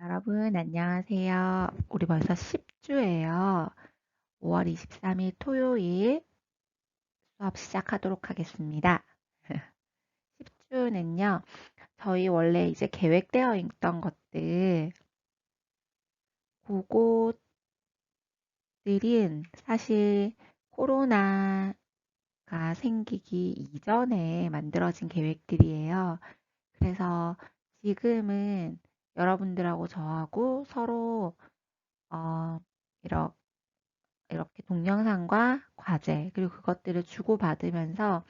여러분, 안녕하세요. 우리 벌써 10주예요. 5월 23일 토요일 수업 시작하도록 하겠습니다. 10주는요, 저희 원래 이제 계획되어 있던 것들, 그것들은 사실 코로나가 생기기 이전에 만들어진 계획들이에요. 그래서 지금은 여러분들하고 저하고 서로, 어, 이렇게 이렇게 동영상과 과제, 그리고 그것들을 주고받으면서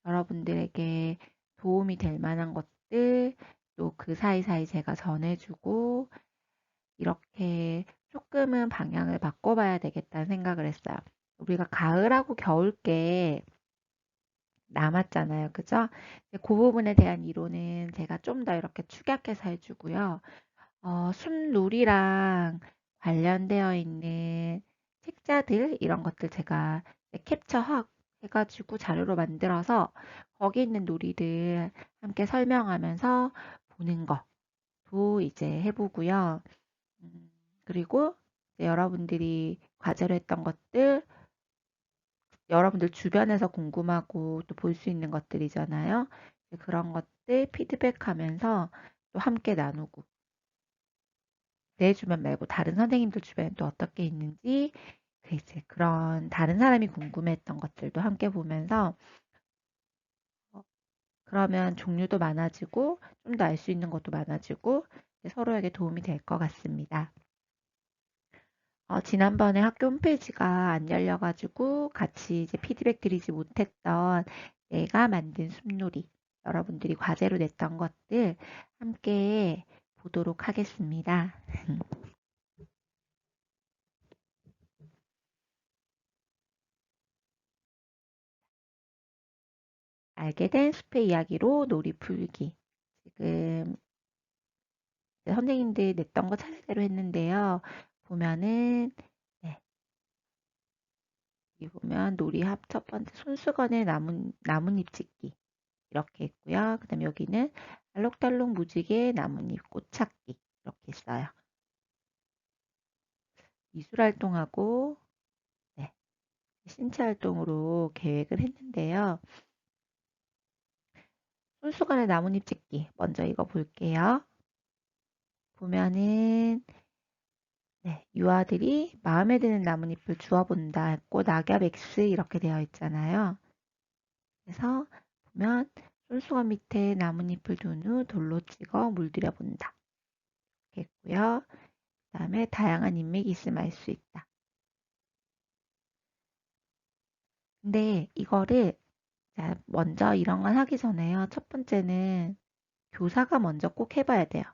여러분들에게 도움이 될 만한 것들, 또 그 사이사이 제가 전해주고, 이렇게 조금은 방향을 바꿔봐야 되겠다는 생각을 했어요. 우리가 가을하고 겨울께 남았잖아요. 그죠? 그 부분에 대한 이론은 제가 좀 더 이렇게 축약해서 해주고요. 숲놀이랑 관련되어 있는 책자들 이런 것들 제가 캡처 해가지고 자료로 만들어서 거기 있는 놀이들 함께 설명하면서 보는 것도 이제 해보고요. 음, 그리고 이제 여러분들이 과제로 했던 것들, 여러분들 주변에서 궁금하고 또 볼 수 있는 것들이잖아요. 그런 것들 피드백하면서 또 함께 나누고 내 주변 말고 다른 선생님들 주변에 또 어떻게 있는지 이제 그런 다른 사람이 궁금했던 것들도 함께 보면서 어, 그러면 종류도 많아지고 좀 더 알 수 있는 것도 많아지고 서로에게 도움이 될 것 같습니다. 지난번에 학교 홈페이지가 안 열려가지고 같이 이제 피드백 드리지 못했던 내가 만든 숲놀이, 여러분들이 과제로 냈던 것들 함께 보도록 하겠습니다. 알게 된 숲의 이야기로 놀이 풀기. 지금 선생님들 냈던 거 차례대로 했는데요. 보면은, 네, 여기 보면 놀이 합 첫 번째 손수건에 나뭇잎 짓기. 이렇게 있고요. 그 다음에 여기는 알록달록 무지개 나뭇잎 꽃 찾기. 이렇게 있어요. 미술활동하고, 네, 신체활동으로 계획을 했는데요. 손수건에 나뭇잎 짓기. 먼저 이거 볼게요. 보면은, 네, 유아들이 마음에 드는 나뭇잎을 주워본다 했고 낙엽 X 이렇게 되어 있잖아요. 그래서 보면 손수건 밑에 나뭇잎을 둔 후 돌로 찍어 물들여 본다. 이렇게 있고요. 그 다음에 다양한 인맥이 있음 알 수 있다. 근데 이거를 자, 먼저 이런 건 하기 전에요. 첫 번째는 교사가 먼저 꼭 해봐야 돼요.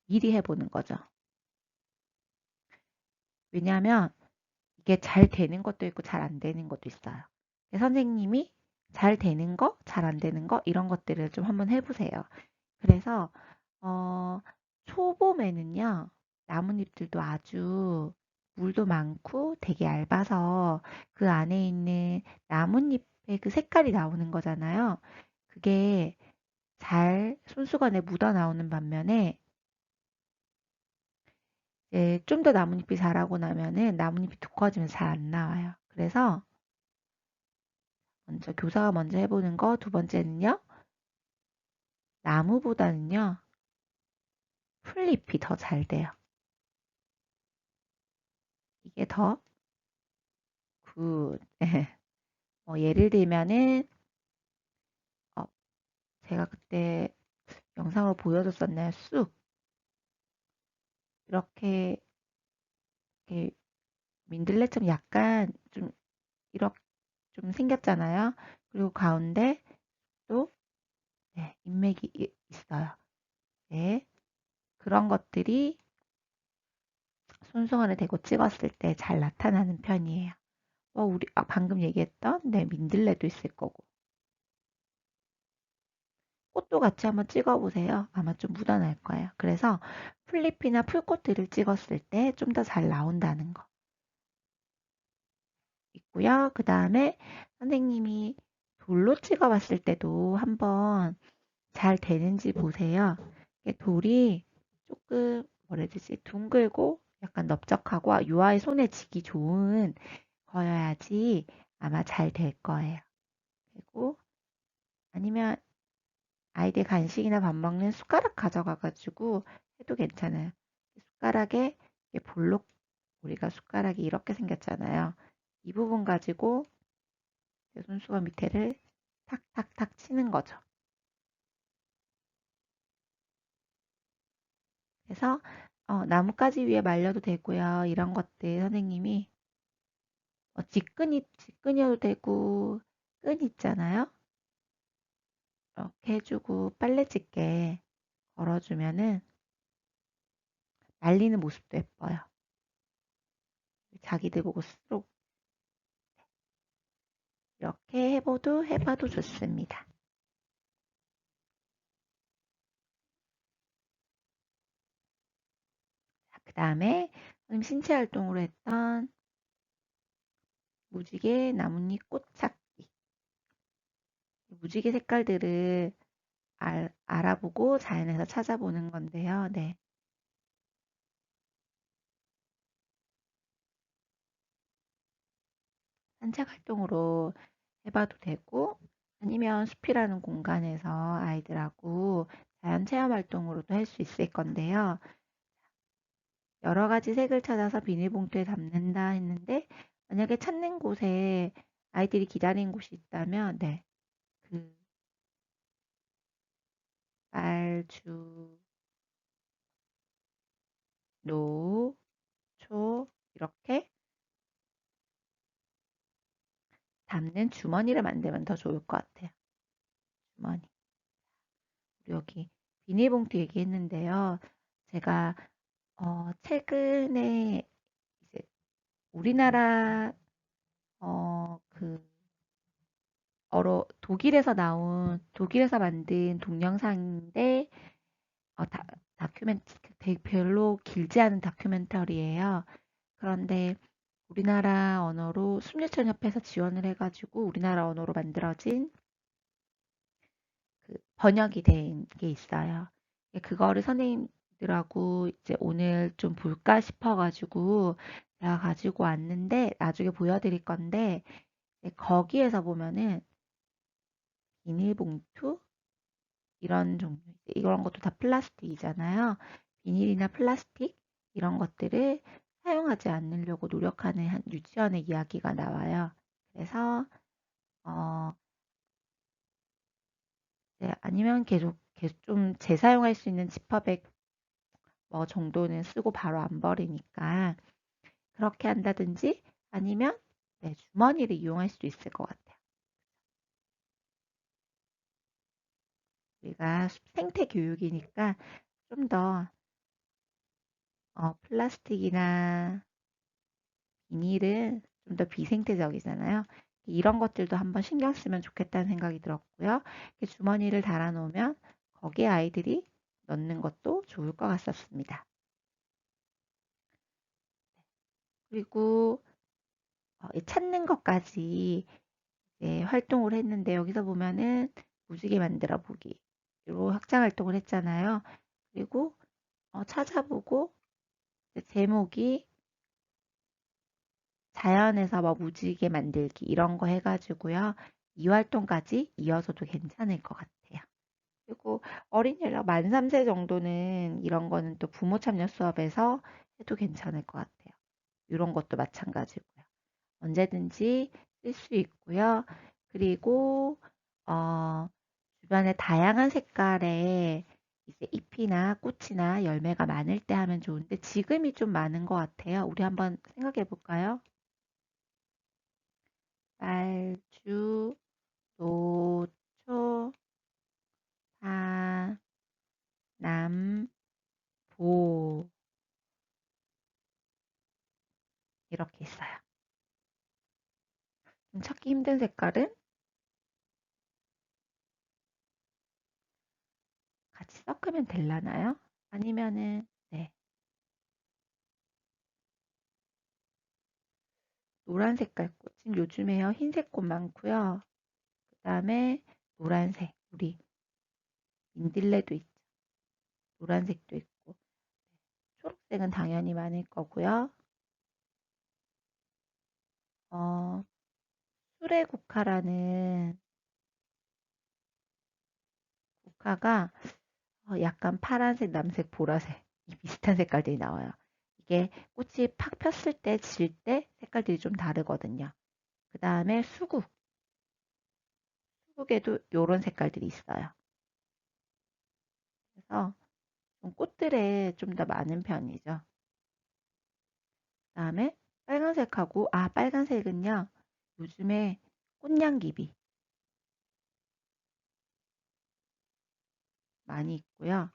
미리 해보는 거죠. 왜냐하면 이게 잘 되는 것도 있고 잘 안 되는 것도 있어요. 선생님이 잘 되는 거, 잘 안 되는 거 이런 것들을 좀 한번 해보세요. 그래서 어, 초봄에는요 나뭇잎들도 아주 물도 많고 되게 얇아서 그 안에 있는 나뭇잎의 그 색깔이 나오는 거잖아요. 그게 잘 손수건에 묻어 나오는 반면에 이제 좀 더 나뭇잎이 자라고 나면은 나뭇잎이 두꺼워지면 잘 안 나와요. 그래서 먼저 교사가 먼저 해보는 거, 두 번째는요, 나무보다는요, 풀잎이 더 잘 돼요. 이게 더 굿. 예를 들면은, 어, 제가 그때 영상으로 보여줬었나요? 쑥. 이렇게, 이렇게 민들레처럼 약간 좀, 이렇게 좀 생겼잖아요. 그리고 가운데 또, 네, 인맥이 있어요. 네. 그런 것들이 손수건에 대고 찍었을 때 잘 나타나는 편이에요. 우리 방금 얘기했던 네, 민들레도 있을 거고. 꽃도 같이 한번 찍어보세요. 아마 좀 묻어날 거예요. 그래서 풀잎이나 풀꽃들을 찍었을 때 좀 더 잘 나온다는 거 있고요. 그 다음에 선생님이 돌로 찍어봤을 때도 한번 잘 되는지 보세요. 이게 돌이 조금 뭐라 해야 되지? 둥글고 약간 넓적하고 유아의 손에 쥐기 좋은 거여야지 아마 잘 될 거예요. 그리고 아니면 아이들 간식이나 밥 먹는 숟가락 가져가가지고 해도 괜찮아요. 숟가락에 볼록 우리가 숟가락이 이렇게 생겼잖아요. 이 부분 가지고 손수건 밑에를 탁탁탁 치는 거죠. 그래서 나뭇가지 위에 말려도 되고요. 이런 것들 선생님이 직근이어도 되고 끈 있잖아요. 이렇게 해주고 빨래집게 걸어주면은 말리는 모습도 예뻐요. 자기들 보고 스스로 이렇게 해봐도 좋습니다. 그 다음에 신체 활동으로 했던 무지개 나뭇잎 꽃 찾기. 무지개 색깔들을 알아보고 자연에서 찾아보는 건데요. 네. 산책 활동으로 해봐도 되고 아니면 숲이라는 공간에서 아이들하고 자연 체험 활동으로도 할 수 있을 건데요. 여러 가지 색을 찾아서 비닐봉투에 담는다 했는데 만약에 찾는 곳에 아이들이 기다리는 곳이 있다면 네. 그 빨주, 노, 초 이렇게 담는 주머니를 만들면 더 좋을 것 같아요. 주머니. 우리 여기 비닐봉투 얘기했는데요. 제가 최근에 이제 우리나라 그 독일에서 만든 동영상인데 다큐멘트 되게 별로 길지 않은 다큐멘터리예요. 그런데 우리나라 언어로 숨유천협회에서 지원을 해가지고 우리나라 언어로 만들어진 그 번역이 된 게 있어요. 그거를 선생님들하고 이제 오늘 좀 볼까 싶어가지고 제가 가지고 왔는데 나중에 보여드릴 건데 거기에서 보면은 비닐봉투 이런 종류 이런 것도 다 플라스틱이잖아요. 비닐이나 플라스틱 이런 것들을 사용하지 않으려고 노력하는 한 유치원의 이야기가 나와요. 그래서 어, 네, 아니면 계속 좀 재사용할 수 있는 지퍼백 뭐 정도는 쓰고 바로 안 버리니까 그렇게 한다든지 아니면 네, 주머니를 이용할 수도 있을 것 같아요. 우리가 생태 교육이니까 좀 더 플라스틱이나 비닐은 좀 더 비생태적이잖아요. 이런 것들도 한번 신경 쓰면 좋겠다는 생각이 들었고요. 주머니를 달아놓으면 거기에 아이들이 넣는 것도 좋을 것 같았습니다. 그리고 찾는 것까지 이제 활동을 했는데 여기서 보면은 무지개 만들어 보기로 학창 활동을 했잖아요. 그리고 찾아보고 제목이 자연에서 뭐 무지개 만들기 이런 거 해가지고요. 이 활동까지 이어서도 괜찮을 것 같아요. 그리고 어린 연령 만 3세 정도는 이런 거는 또 부모 참여 수업에서 해도 괜찮을 것 같아요. 이런 것도 마찬가지고요. 언제든지 쓸 수 있고요. 그리고 어, 주변에 다양한 색깔의 이제 잎이나 꽃이나 열매가 많을 때 하면 좋은데 지금이 좀 많은 것 같아요. 우리 한번 생각해 볼까요? 빨주, 노초, 파, 남, 보 이렇게 있어요. 좀 찾기 힘든 색깔은 같이 섞으면 될라나요? 아니면은 네, 노란 색깔 꽃. 지금 요즘에요 흰색 꽃 많고요. 그다음에 노란색 우리 민들레도 있죠. 노란색도 있고. 초록색은 당연히 많을 거고요. 어, 수레국화라는 국화가 약간 파란색, 남색, 보라색 이 비슷한 색깔들이 나와요. 이게 꽃이 팍 폈을 때, 질 때 색깔들이 좀 다르거든요. 그 다음에 수국에도 이런 색깔들이 있어요. 그래서 좀 꽃들에 좀 더 많은 편이죠. 그 다음에 빨간색하고, 빨간색은요, 요즘에 꽃냥기비 많이 있고요.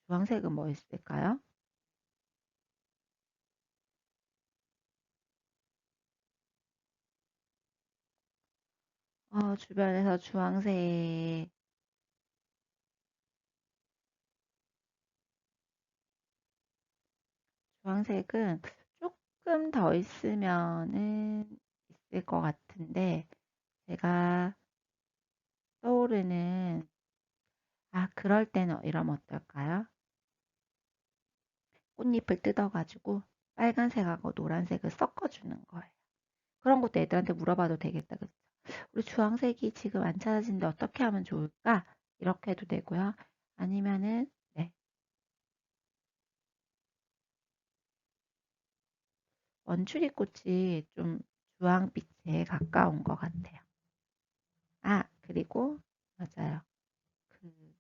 주황색은 뭐 있을까요? 주변에서 주황색은 조금 더 있으면은 있을 것 같은데, 제가 떠오르는, 그럴 때는 이러면 어떨까요? 꽃잎을 뜯어가지고 빨간색하고 노란색을 섞어주는 거예요. 그런 것도 애들한테 물어봐도 되겠다. 그죠? 우리 주황색이 지금 안 찾아지는데 어떻게 하면 좋을까? 이렇게 해도 되고요. 아니면은, 네, 원추리꽃이 좀 주황빛에 가까운 것 같아요. 그리고, 맞아요. 그,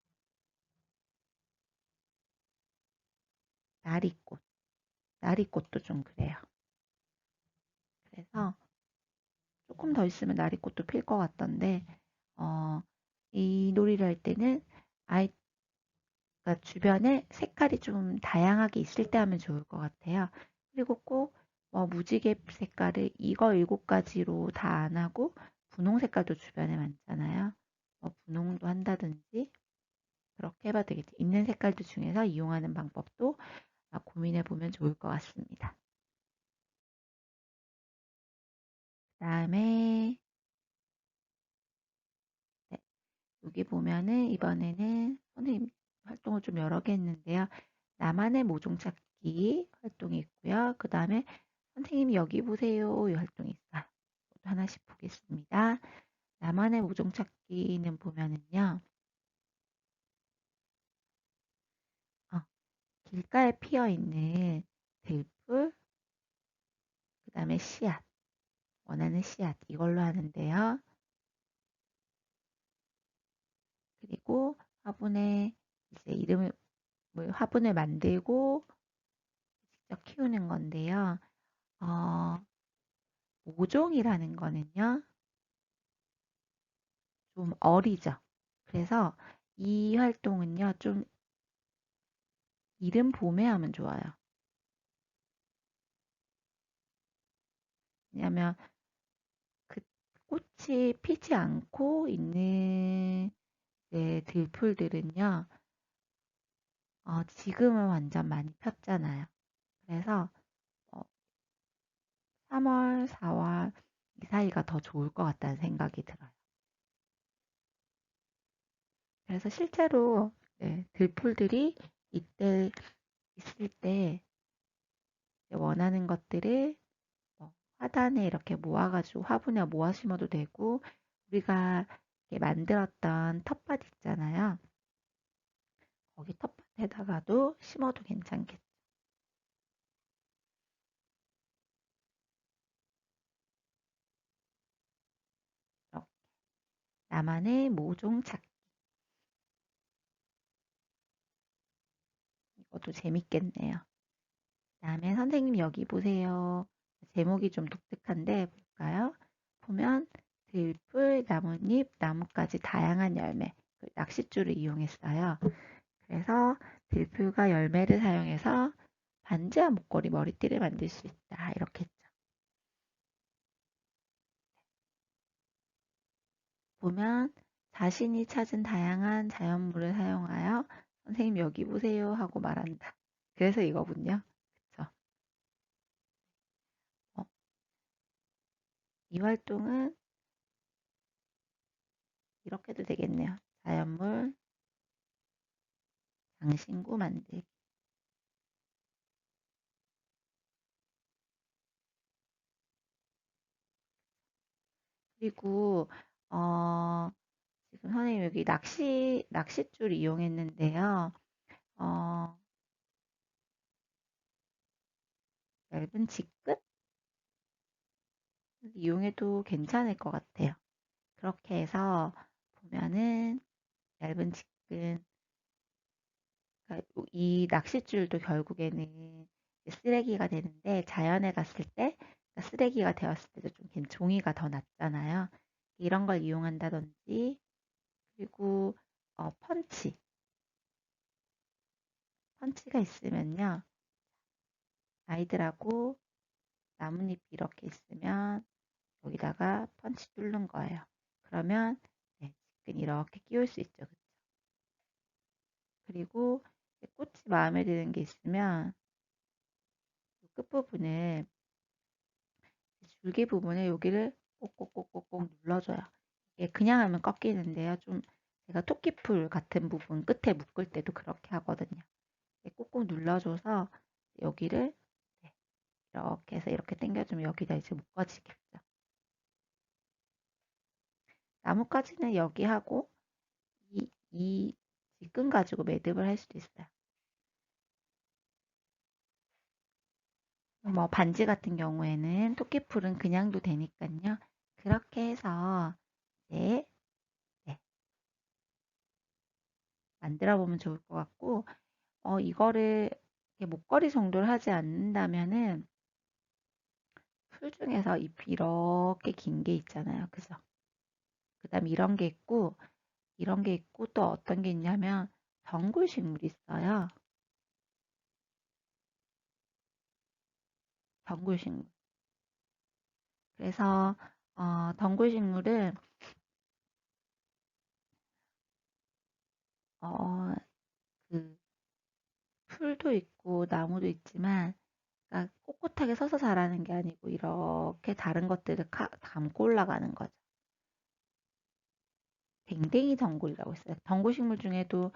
나리꽃. 나리꽃도 좀 그래요. 그래서 조금 더 있으면 나리꽃도 필 것 같던데, 어, 이 놀이를 할 때는 아이, 그러니까 주변에 색깔이 좀 다양하게 있을 때 하면 좋을 것 같아요. 그리고 꼭 무지개 색깔을 이거 일곱 가지로 다 안 하고 분홍 색깔도 주변에 많잖아요. 분홍도 한다든지 그렇게 해봐도 되겠죠. 있는 색깔들 중에서 이용하는 방법도 고민해 보면 좋을 것 같습니다. 그다음에 네, 여기 보면은 이번에는 선생님 활동을 좀 여러 개 했는데요. 나만의 모종 찾기 활동이 있고요. 그 다음에 선생님 여기 보세요 이 활동이 있어요. 하나씩 보겠습니다. 나만의 모종 찾기는 보면은요. 어, 길가에 피어 있는 들풀, 그 다음에 씨앗, 원하는 씨앗 이걸로 하는데요. 그리고 화분에 이제 화분을 만들고 직접 키우는 건데요. 어, 모종이라는 거는요. 좀 어리죠. 그래서 이 활동은요. 좀 이른 봄에 하면 좋아요. 왜냐면 그 꽃이 피지 않고 있는 들풀들은요. 지금은 완전 많이 폈잖아요. 그래서 어, 3월, 4월 이 사이가 더 좋을 것 같다는 생각이 들어요. 그래서 실제로 들풀들이 이때 있을 때 원하는 것들을 화단에 이렇게 모아가지고 화분에 모아 심어도 되고 우리가 이렇게 만들었던 텃밭 있잖아요. 거기 텃밭에다가도 심어도 괜찮겠죠. 이렇게 나만의 모종 찾기 이것도 재밌겠네요. 그다음에 선생님 여기 보세요. 제목이 좀 독특한데 볼까요? 보면 들풀, 나뭇잎, 나뭇가지 다양한 열매 그 낚싯줄을 이용했어요. 그래서 들풀과 열매를 사용해서 반지와 목걸이, 머리띠를 만들 수 있다. 이렇게 했죠. 보면 자신이 찾은 다양한 자연물을 사용하여 선생님 여기 보세요 하고 말한다. 그래서 이거군요. 그쵸? 어, 이 활동은 이렇게도 되겠네요. 자연물 장신구 만들기. 그리고 지금 선생님 여기 낚싯줄 이용했는데요. 어, 얇은 직끝 이용해도 괜찮을 것 같아요. 그렇게 해서 보면은 얇은 직근, 그러니까 이 낚싯줄도 결국에는 쓰레기가 되는데 자연에 갔을 때 그러니까 쓰레기가 되었을 때도 좀 종이가 더 낫잖아요. 이런 걸 이용한다든지 그리고 펀치가 있으면요. 아이들하고 나뭇잎이 이렇게 있으면 여기다가 펀치 뚫는 거예요. 그러면 네, 직근 이렇게 끼울 수 있죠. 그쵸? 그리고 꽃이 마음에 드는 게 있으면 이 끝부분을 줄기 부분에 여기를 꼭꼭꼭꼭꼭 눌러줘요. 이게 그냥 하면 꺾이는데요. 좀 제가 토끼풀 같은 부분 끝에 묶을 때도 그렇게 하거든요. 꼭꼭 눌러줘서 여기를 네, 이렇게 해서 이렇게 당겨주면 여기다 이제 묶어지겠죠. 나뭇가지는 여기 하고 이 끈 가지고 매듭을 할 수도 있어요. 뭐 반지 같은 경우에는 토끼풀은 그냥도 되니까요. 그렇게 해서 이제 네, 만들어 보면 좋을 것 같고 이거를 목걸이 정도를 하지 않는다면은 풀 중에서 잎이 이렇게 긴 게 있잖아요. 그죠? 그다음에 이런 게 있고 또 어떤 게 있냐면 덩굴 식물이 있어요. 덩굴 식물. 그래서 덩굴 식물은 어, 그 풀도 있고 나무도 있지만 그러니까 꼿꼿하게 서서 자라는 게 아니고 이렇게 다른 것들을 담고 올라가는 거죠. 댕댕이 덩굴이라고 있어요. 덩굴 식물 중에도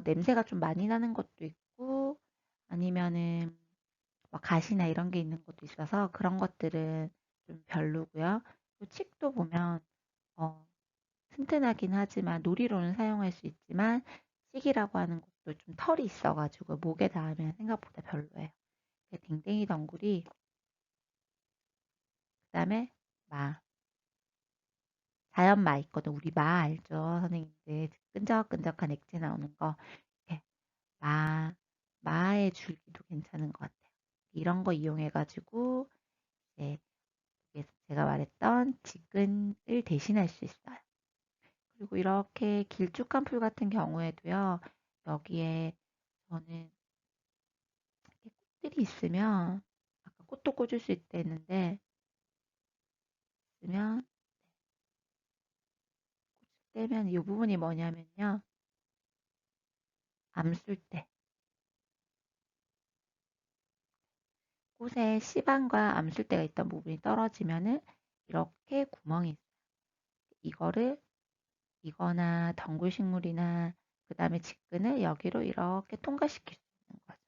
냄새가 좀 많이 나는 것도 있고 아니면은 뭐 가시나 이런 게 있는 것도 있어서 그런 것들은 좀 별로고요. 또 칡도 보면 어, 튼튼하긴 하지만 놀이로는 사용할 수 있지만 칡이라고 하는 것도 좀 털이 있어가지고 목에 닿으면 생각보다 별로예요. 댕댕이 덩굴이 그다음에 마 자연 마 있거든. 우리 마 알죠? 선생님들 끈적끈적한 액체 나오는 거. 이렇게 마의 줄기도 괜찮은 것 같아요. 이런 거 이용해가지고 이제 제가 말했던 직근을 대신할 수 있어요. 그리고 이렇게 길쭉한 풀 같은 경우에도요. 여기에 저는 이렇게 꽃들이 있으면 아까 꽃도 꽂을 수 있다는데 있으면 떼면 이 부분이 뭐냐면요. 암술 때 꽃에 씨방과 암술대가 있던 부분이 떨어지면은 이렇게 구멍이 있어요. 이거를 이거나 덩굴식물이나 그 다음에 직근을 여기로 이렇게 통과시킬 수 있는 거죠.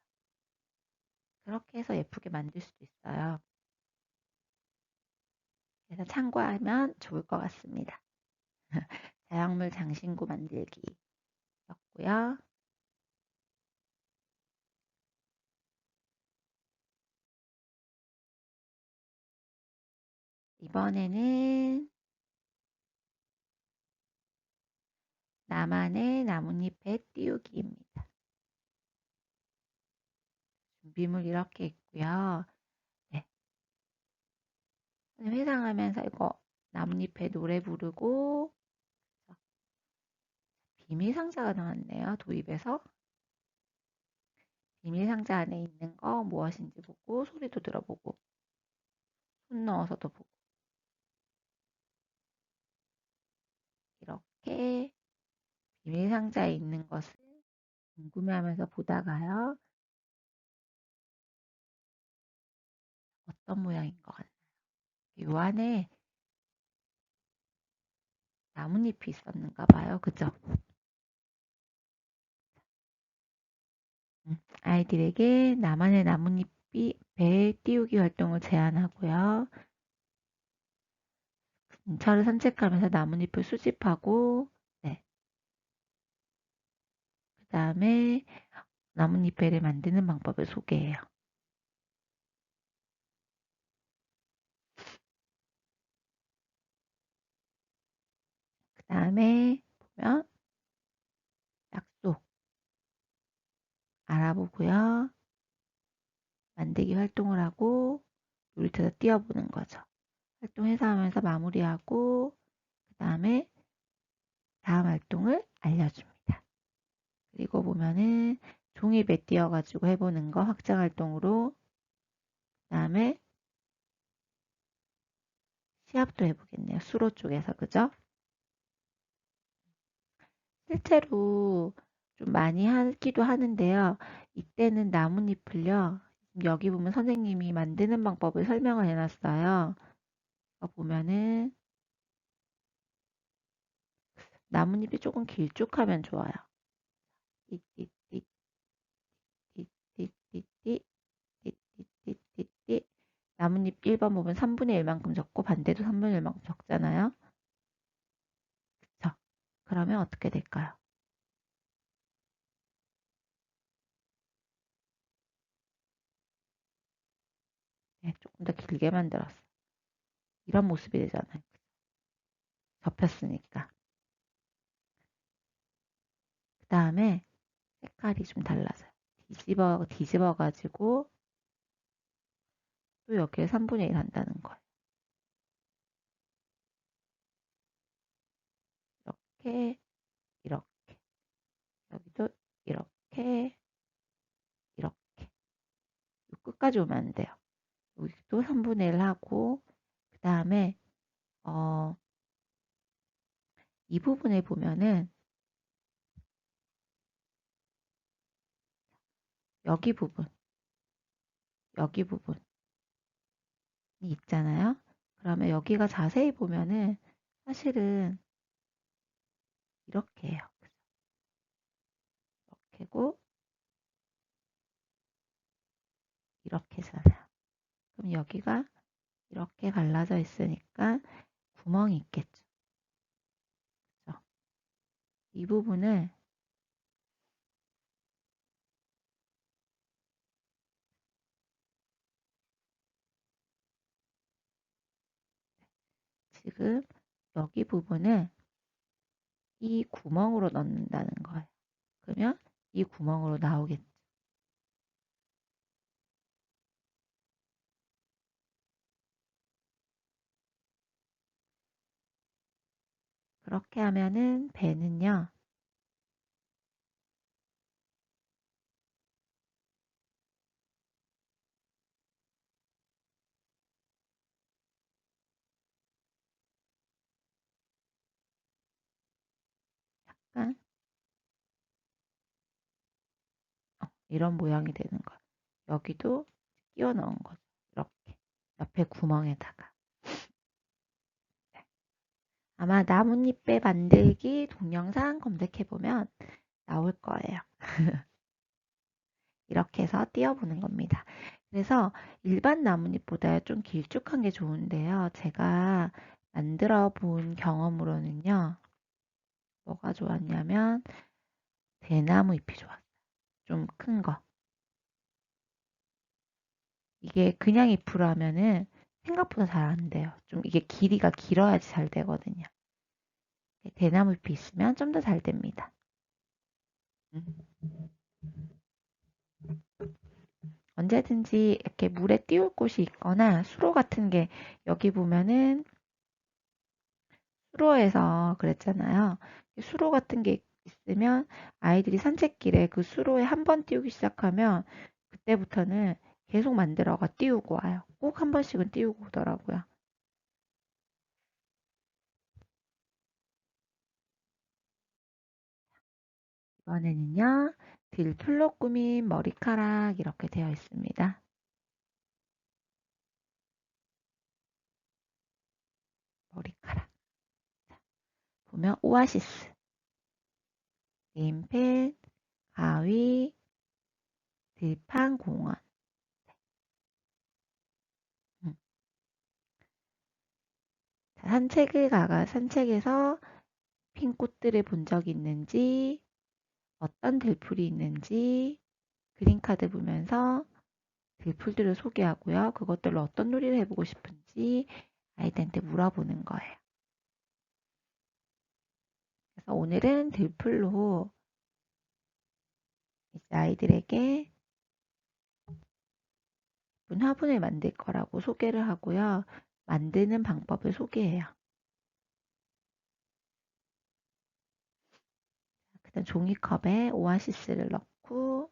그렇게 해서 예쁘게 만들 수도 있어요. 그래서 참고하면 좋을 것 같습니다. 자연물 장신구 만들기였고요. 이번에는 나만의 나뭇잎에 띄우기입니다. 준비물 이렇게 있고요. 네, 회상하면서 이거 나뭇잎에 노래 부르고 비밀 상자가 나왔네요. 도입에서 비밀 상자 안에 있는 거 무엇인지 보고 소리도 들어보고 손 넣어서도 보고 이렇게 비밀 상자에 있는 것을 궁금해하면서 보다가요. 어떤 모양인 것 같나요? 요 안에 나뭇잎이 있었는가 봐요. 그죠? 아이들에게 나만의 나뭇잎이 배 띄우기 활동을 제안하고요. 근처를 산책하면서 나뭇잎을 수집하고, 네. 그 다음에 나뭇잎 배를 만드는 방법을 소개해요. 그 다음에 보면 약속 알아보고요. 만들기 활동을 하고 놀이터에서 뛰어보는 거죠. 활동 해서하면서 마무리하고 그 다음에 다음 활동을 알려줍니다. 그리고 보면은 종이배 띄어가지고 해보는 거 확장 활동으로 그 다음에 시합도 해보겠네요. 수로 쪽에서 그죠? 실제로 좀 많이 하기도 하는데요. 이때는 나뭇잎을요. 여기 보면 선생님이 만드는 방법을 설명을 해놨어요. 보면은 나뭇잎이 조금 길쭉하면 좋아요. 띠띠띠 띠띠띠띠 띠띠띠띠 나뭇잎 1번 부분 3분의 1만큼 적고 반대도 3분의 1만큼 적잖아요. 그쵸? 그러면 어떻게 될까요? 네, 조금 더 길게 만들었어요. 이런 모습이 되잖아요. 접혔으니까. 그 다음에 색깔이 좀 달라져요. 뒤집어 가지고 또 여기에 3분의 1 한다는 거예요. 이렇게, 이렇게. 여기도 이렇게, 이렇게. 끝까지 오면 안 돼요. 여기도 3분의 1 하고, 그 다음에, 어, 이 부분에 보면은, 여기 부분, 여기 부분이 있잖아요. 그러면 여기가 자세히 보면은, 사실은 이렇게 해요. 이렇게고, 이렇게잖아요. 그럼 여기가 이렇게 갈라져 있으니까 구멍이 있겠죠. 그죠? 이 부분을 지금 여기 부분을 이 구멍으로 넣는다는 거예요. 그러면 이 구멍으로 나오겠죠. 그렇게 하면은 배는요. 약간 이런 모양이 되는 거예요. 여기도 끼워 넣은 거죠. 이렇게 옆에 구멍에다가. 네. 아마 나뭇잎배 만들기 동영상 검색해보면 나올 거예요. 이렇게 해서 띄워보는 겁니다. 그래서 일반 나뭇잎보다 좀 길쭉한 게 좋은데요. 제가 만들어 본 경험으로는요. 뭐가 좋았냐면 대나무 잎이 좋았어요. 좀 큰 거. 이게 그냥 잎으로 하면은 생각보다 잘 안 돼요. 좀 이게 길이가 길어야지 잘 되거든요. 대나무 잎이 있으면 좀 더 잘 됩니다. 언제든지 이렇게 물에 띄울 곳이 있거나 수로 같은 게 여기 보면은 수로에서 그랬잖아요. 수로 같은 게 있으면 아이들이 산책길에 그 수로에 한 번 띄우기 시작하면 그때부터는 계속 만들어가 띄우고 와요. 꼭 한 번씩은 띄우고 오더라고요. 이번에는요, 들풀로 꾸민 머리카락 이렇게 되어 있습니다. 머리카락. 보면 오아시스, 네임펜, 가위, 들판, 공원. 음. 자, 산책에서 핀 꽃들을 본 적이 있는지, 어떤 들풀이 있는지, 그린카드 보면서 들풀들을 소개하고요. 그것들로 어떤 놀이를 해보고 싶은지 아이들한테 물어보는 거예요. 그래서 오늘은 들풀로 이제 아이들에게 예쁜 화분을 만들 거라고 소개를 하고요. 만드는 방법을 소개해요. 그다음 종이컵에 오아시스를 넣고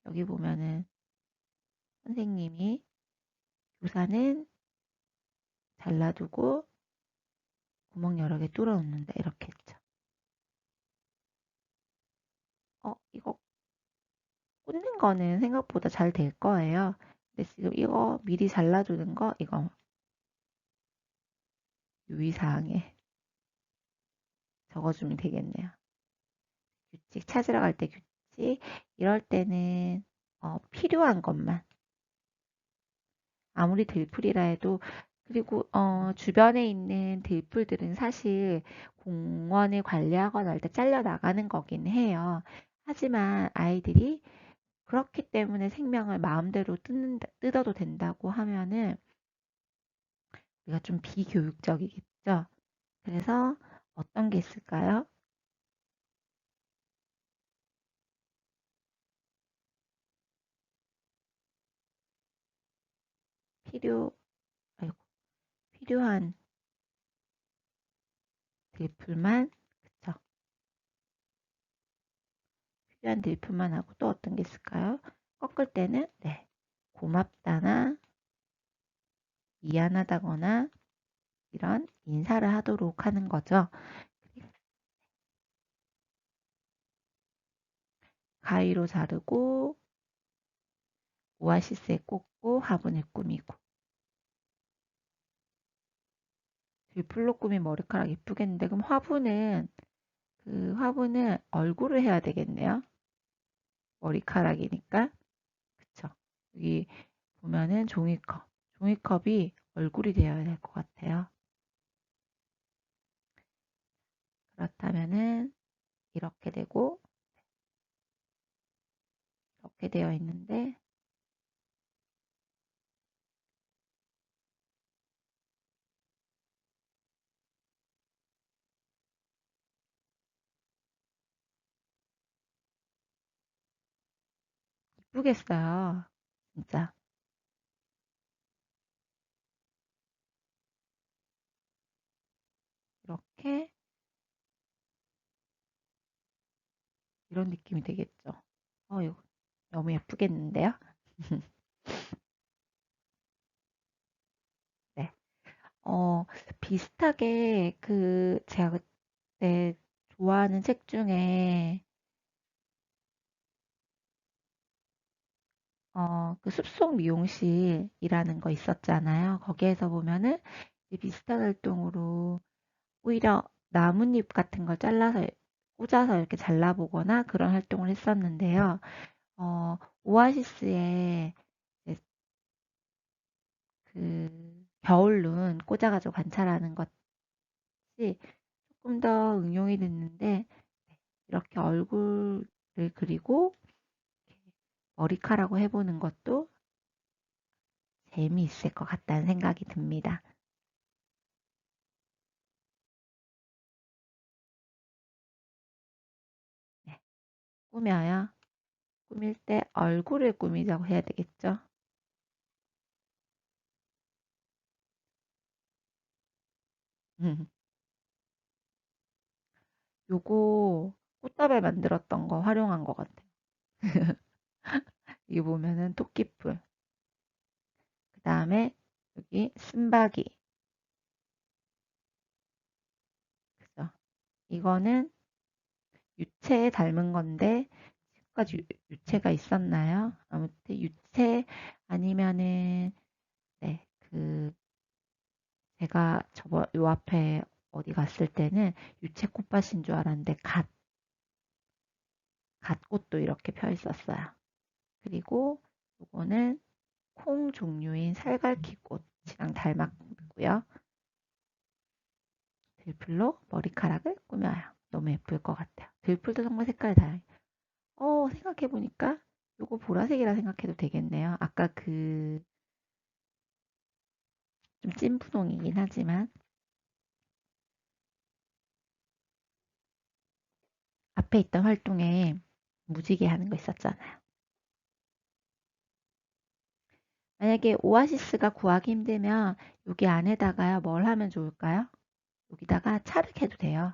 여기 보면은 선생님이 교사는 잘라두고 구멍 여러 개 뚫어 놓는다 이렇게 했죠. 이거 꽂는 거는 생각보다 잘 될 거예요. 근데 지금 이거 미리 잘라두는 거 이거 유의사항에 적어주면 되겠네요. 규칙 찾으러 갈 때 규칙 이럴 때는 필요한 것만 아무리 들풀이라 해도 그리고 주변에 있는 들풀들은 사실 공원을 관리하거나 할 때 잘려 나가는 거긴 해요. 하지만 아이들이 그렇기 때문에 생명을 마음대로 뜯어도 된다고 하면은 우리가 좀 비교육적이겠죠. 그래서 어떤 게 있을까요? 필요, 아이고, 필요한 들풀만, 그쵸? 필요한 들풀만 하고 또 어떤 게 있을까요? 꺾을 때는, 네, 고맙다나 미안하다거나 이런 인사를 하도록 하는 거죠. 가위로 자르고 오아시스에 꽂고 화분을 꾸미고 들풀로 꾸민 머리카락 예쁘겠는데 그럼 화분은 얼굴을 해야 되겠네요. 머리카락이니까. 그쵸? 여기 보면은 종이컵이 얼굴이 되어야 될 것 같아요. 그렇다면은 이렇게 되고 이렇게 되어 있는데 이쁘겠어요. 진짜. 이렇게 이런 느낌이 되겠죠. 이거 너무 예쁘겠는데요? 네. 어, 비슷하게 제가 그때 좋아하는 책 중에 그 숲속 미용실이라는 거 있었잖아요. 거기에서 보면은 이제 비슷한 활동으로 오히려 나뭇잎 같은 걸 잘라서 꽂아서 이렇게 잘라보거나 그런 활동을 했었는데요. 오아시스에 이제 겨울눈 꽂아가지고 관찰하는 것이 조금 더 응용이 됐는데 이렇게 얼굴을 그리고 머리카락으로 해보는 것도 재미있을 것 같다는 생각이 듭니다. 네, 꾸며요. 꾸밀 때 얼굴을 꾸미자고 해야 되겠죠? 음, 요거 꽃다발 만들었던 거 활용한 것 같아요. 여기 보면은 토끼풀, 그 다음에 여기 쓴바귀, 그죠? 이거는 유채에 닮은 건데 지금까지 유채가 있었나요? 아무튼 유채 아니면은 네, 제가 요 앞에 어디 갔을 때는 유채꽃밭인 줄 알았는데 갓꽃도 이렇게 펴 있었어요. 그리고 요거는 콩 종류인 살갈키꽃이랑 닮았고요. 들풀로 머리카락을 꾸며요. 너무 예쁠 것 같아요. 들풀도 정말 색깔 다양해. 생각해보니까 요거 보라색이라 생각해도 되겠네요. 아까 그 좀 찐분홍이긴 하지만 앞에 있던 활동에 무지개 하는 거 있었잖아요. 만약에 오아시스가 구하기 힘들면 여기 안에다가요, 뭘 하면 좋을까요? 여기다가 찰흙해도 돼요.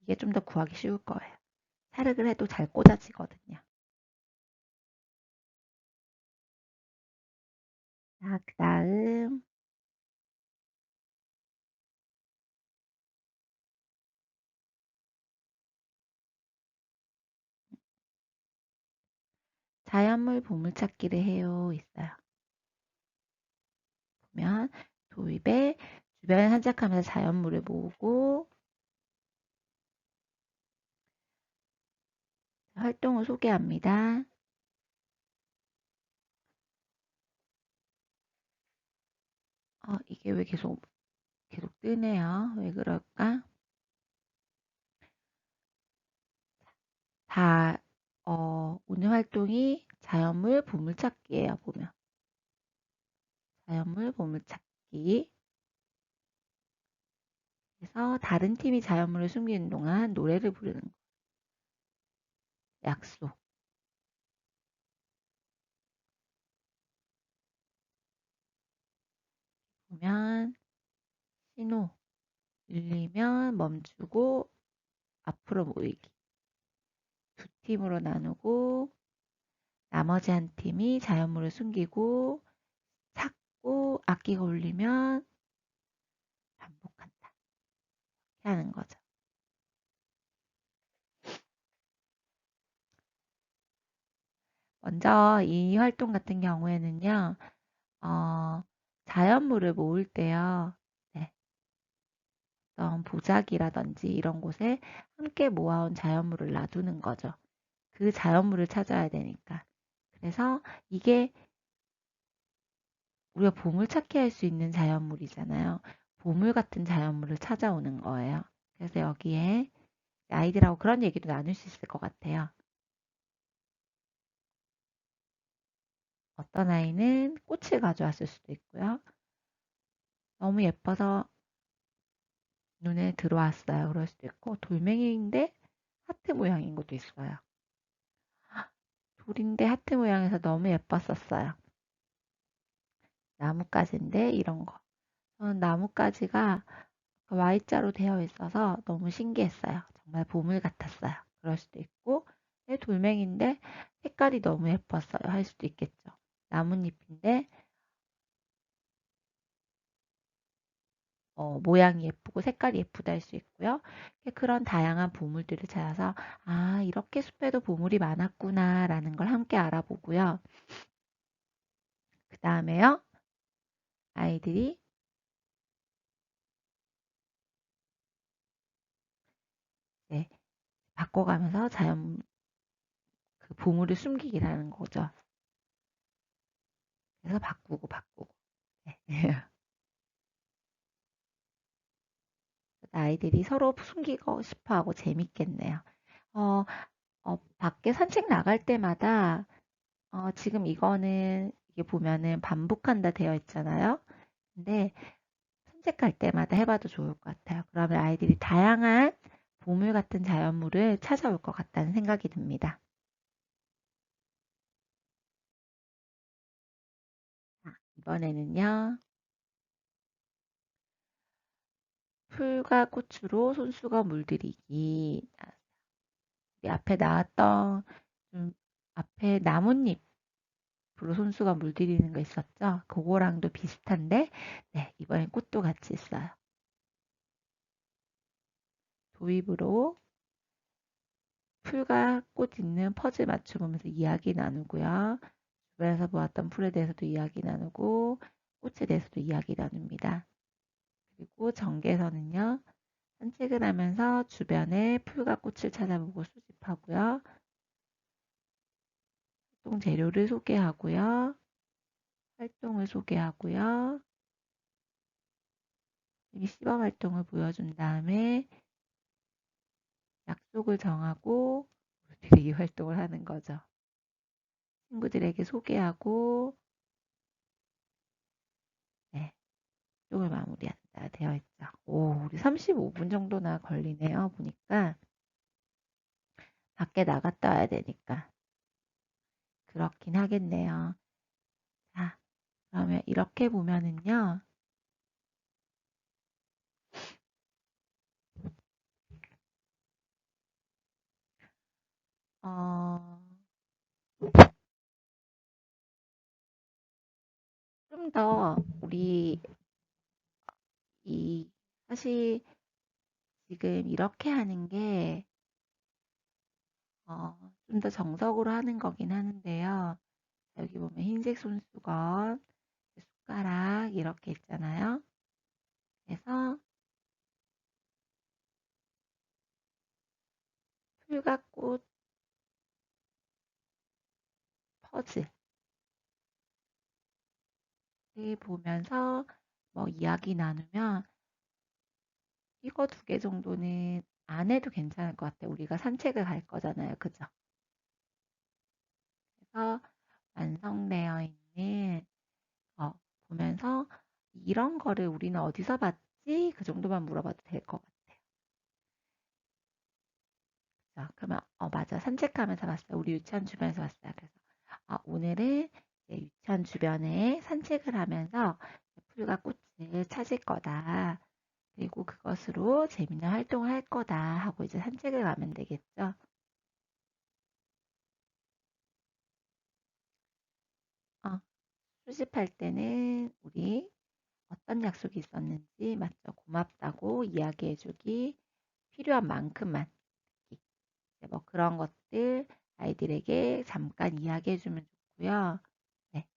이게 좀 더 구하기 쉬울 거예요. 찰흙을 해도 잘 꽂아지거든요. 자, 그 다음 자연물 보물찾기를 해요 있어요. 보면 도입에 주변을 산책하면서 자연물을 모으고 활동을 소개합니다. 이게 왜 계속 뜨네요. 왜 그럴까? 다, 오늘 활동이 자연물 보물찾기예요, 보면. 자연물 보물찾기. 그래서 다른 팀이 자연물을 숨기는 동안 노래를 부르는 거. 약속. 보면 신호 울리면 멈추고 앞으로 모이기. 두 팀으로 나누고 나머지 한 팀이 자연물을 숨기고 찾고 악기가 울리면 반복한다. 이렇게 하는 거죠. 먼저 이 활동 같은 경우에는요. 어, 자연물을 모을 때요. 네, 어떤 보자기라든지 이런 곳에 함께 모아온 자연물을 놔두는 거죠. 그 자연물을 찾아야 되니까. 그래서 이게 우리가 보물찾기 할 수 있는 자연물이잖아요. 보물 같은 자연물을 찾아오는 거예요. 그래서 여기에 아이들하고 그런 얘기도 나눌 수 있을 것 같아요. 어떤 아이는 꽃을 가져왔을 수도 있고요. 너무 예뻐서 눈에 들어왔어요. 그럴 수도 있고, 돌멩이인데 하트 모양인 것도 있어요. 돌인데 하트 모양에서 너무 예뻤었어요. 나뭇가지인데 이런 거. 저는 나뭇가지가 Y자로 되어 있어서 너무 신기했어요. 정말 보물 같았어요. 그럴 수도 있고, 돌멩이인데 색깔이 너무 예뻤어요. 할 수도 있겠죠. 나뭇잎인데 모양이 예쁘고 색깔이 예쁘다 할 수 있고요. 그런 다양한 보물들을 찾아서 이렇게 숲에도 보물이 많았구나라는 걸 함께 알아보고요. 그 다음에요. 아이들이 네, 바꿔가면서 자연 그 보물을 숨기기라는 거죠. 그래서 바꾸고. 네. 아이들이 서로 숨기고 싶어 하고 재밌겠네요. 어, 밖에 산책 나갈 때마다 지금 이거는 이게 보면은 반복한다 되어 있잖아요. 근데 산책할 때마다 해봐도 좋을 것 같아요. 그러면 아이들이 다양한 보물 같은 자연물을 찾아올 것 같다는 생각이 듭니다. 이번에는요. 풀과 꽃으로 손수건 물들이기. 우리 앞에 나왔던 앞에 나뭇잎으로 손수건 물들이는 거 있었죠? 그거랑도 비슷한데, 네, 이번엔 꽃도 같이 있어요. 도입으로 풀과 꽃 있는 퍼즐 맞춰보면서 이야기 나누고요. 주변에서 보았던 풀에 대해서도 이야기 나누고 꽃에 대해서도 이야기 나눕니다. 그리고 전개에서는요. 산책을 하면서 주변에 풀과 꽃을 찾아보고 수집하고요. 활동 재료를 소개하고요. 활동을 소개하고요. 시범 활동을 보여준 다음에 약속을 정하고 우리들이 이 활동을 하는 거죠. 친구들에게 소개하고 네, 활동을 마무리한다 되어 있죠. 오, 우리 35분 정도나 걸리네요. 보니까 밖에 나갔다 와야 되니까 그렇긴 하겠네요. 자, 그러면 이렇게 보면은요. 어, 좀 더 우리 이 사실 지금 이렇게 하는 게 좀 더 정석으로 하는 거긴 하는데요. 여기 보면 흰색 손수건, 숟가락 이렇게 있잖아요. 그래서 풀과 꽃 퍼즐을 보면서 뭐 이야기 나누면 이거 두 개 정도는 안 해도 괜찮을 것 같아요. 우리가 산책을 갈 거잖아요. 그죠? 그래서 완성되어 있는 보면서 이런 거를 우리는 어디서 봤지? 그 정도만 물어봐도 될 것 같아요. 자, 그러면 맞아. 산책하면서 봤어요. 우리 유치원 주변에서 봤어요. 그래서 오늘은 이제 유치원 주변에 산책을 하면서 풀과 꽃을 찾을 거다. 그리고 그것으로 재밌는 활동을 할 거다 하고 이제 산책을 가면 되겠죠. 어, 수집할 때는 우리 어떤 약속이 있었는지 맞죠? 고맙다고 이야기해주기, 필요한 만큼만 이제 뭐 그런 것들 아이들에게 잠깐 이야기해주면 좋고요. 네,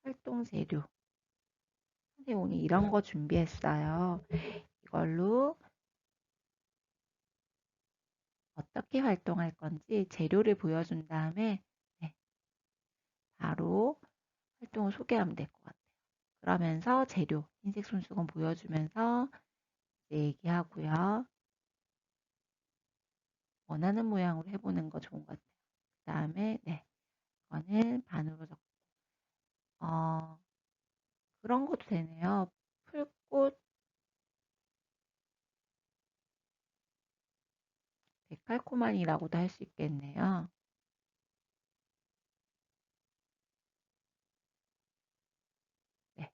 활동 재료. 선생님 오늘 이런 거 준비했어요. 이걸로 어떻게 활동할 건지 재료를 보여준 다음에 네, 바로 활동을 소개하면 될 것 같아요. 그러면서 재료, 흰색 손수건 보여주면서 이제 얘기하고요. 원하는 모양으로 해보는 거 좋은 것 같아요. 그 다음에 네, 이거는 반으로 접고 어, 그런 것도 되네요. 풀꽃 데칼코마니라고도 할 수 있겠네요. 네,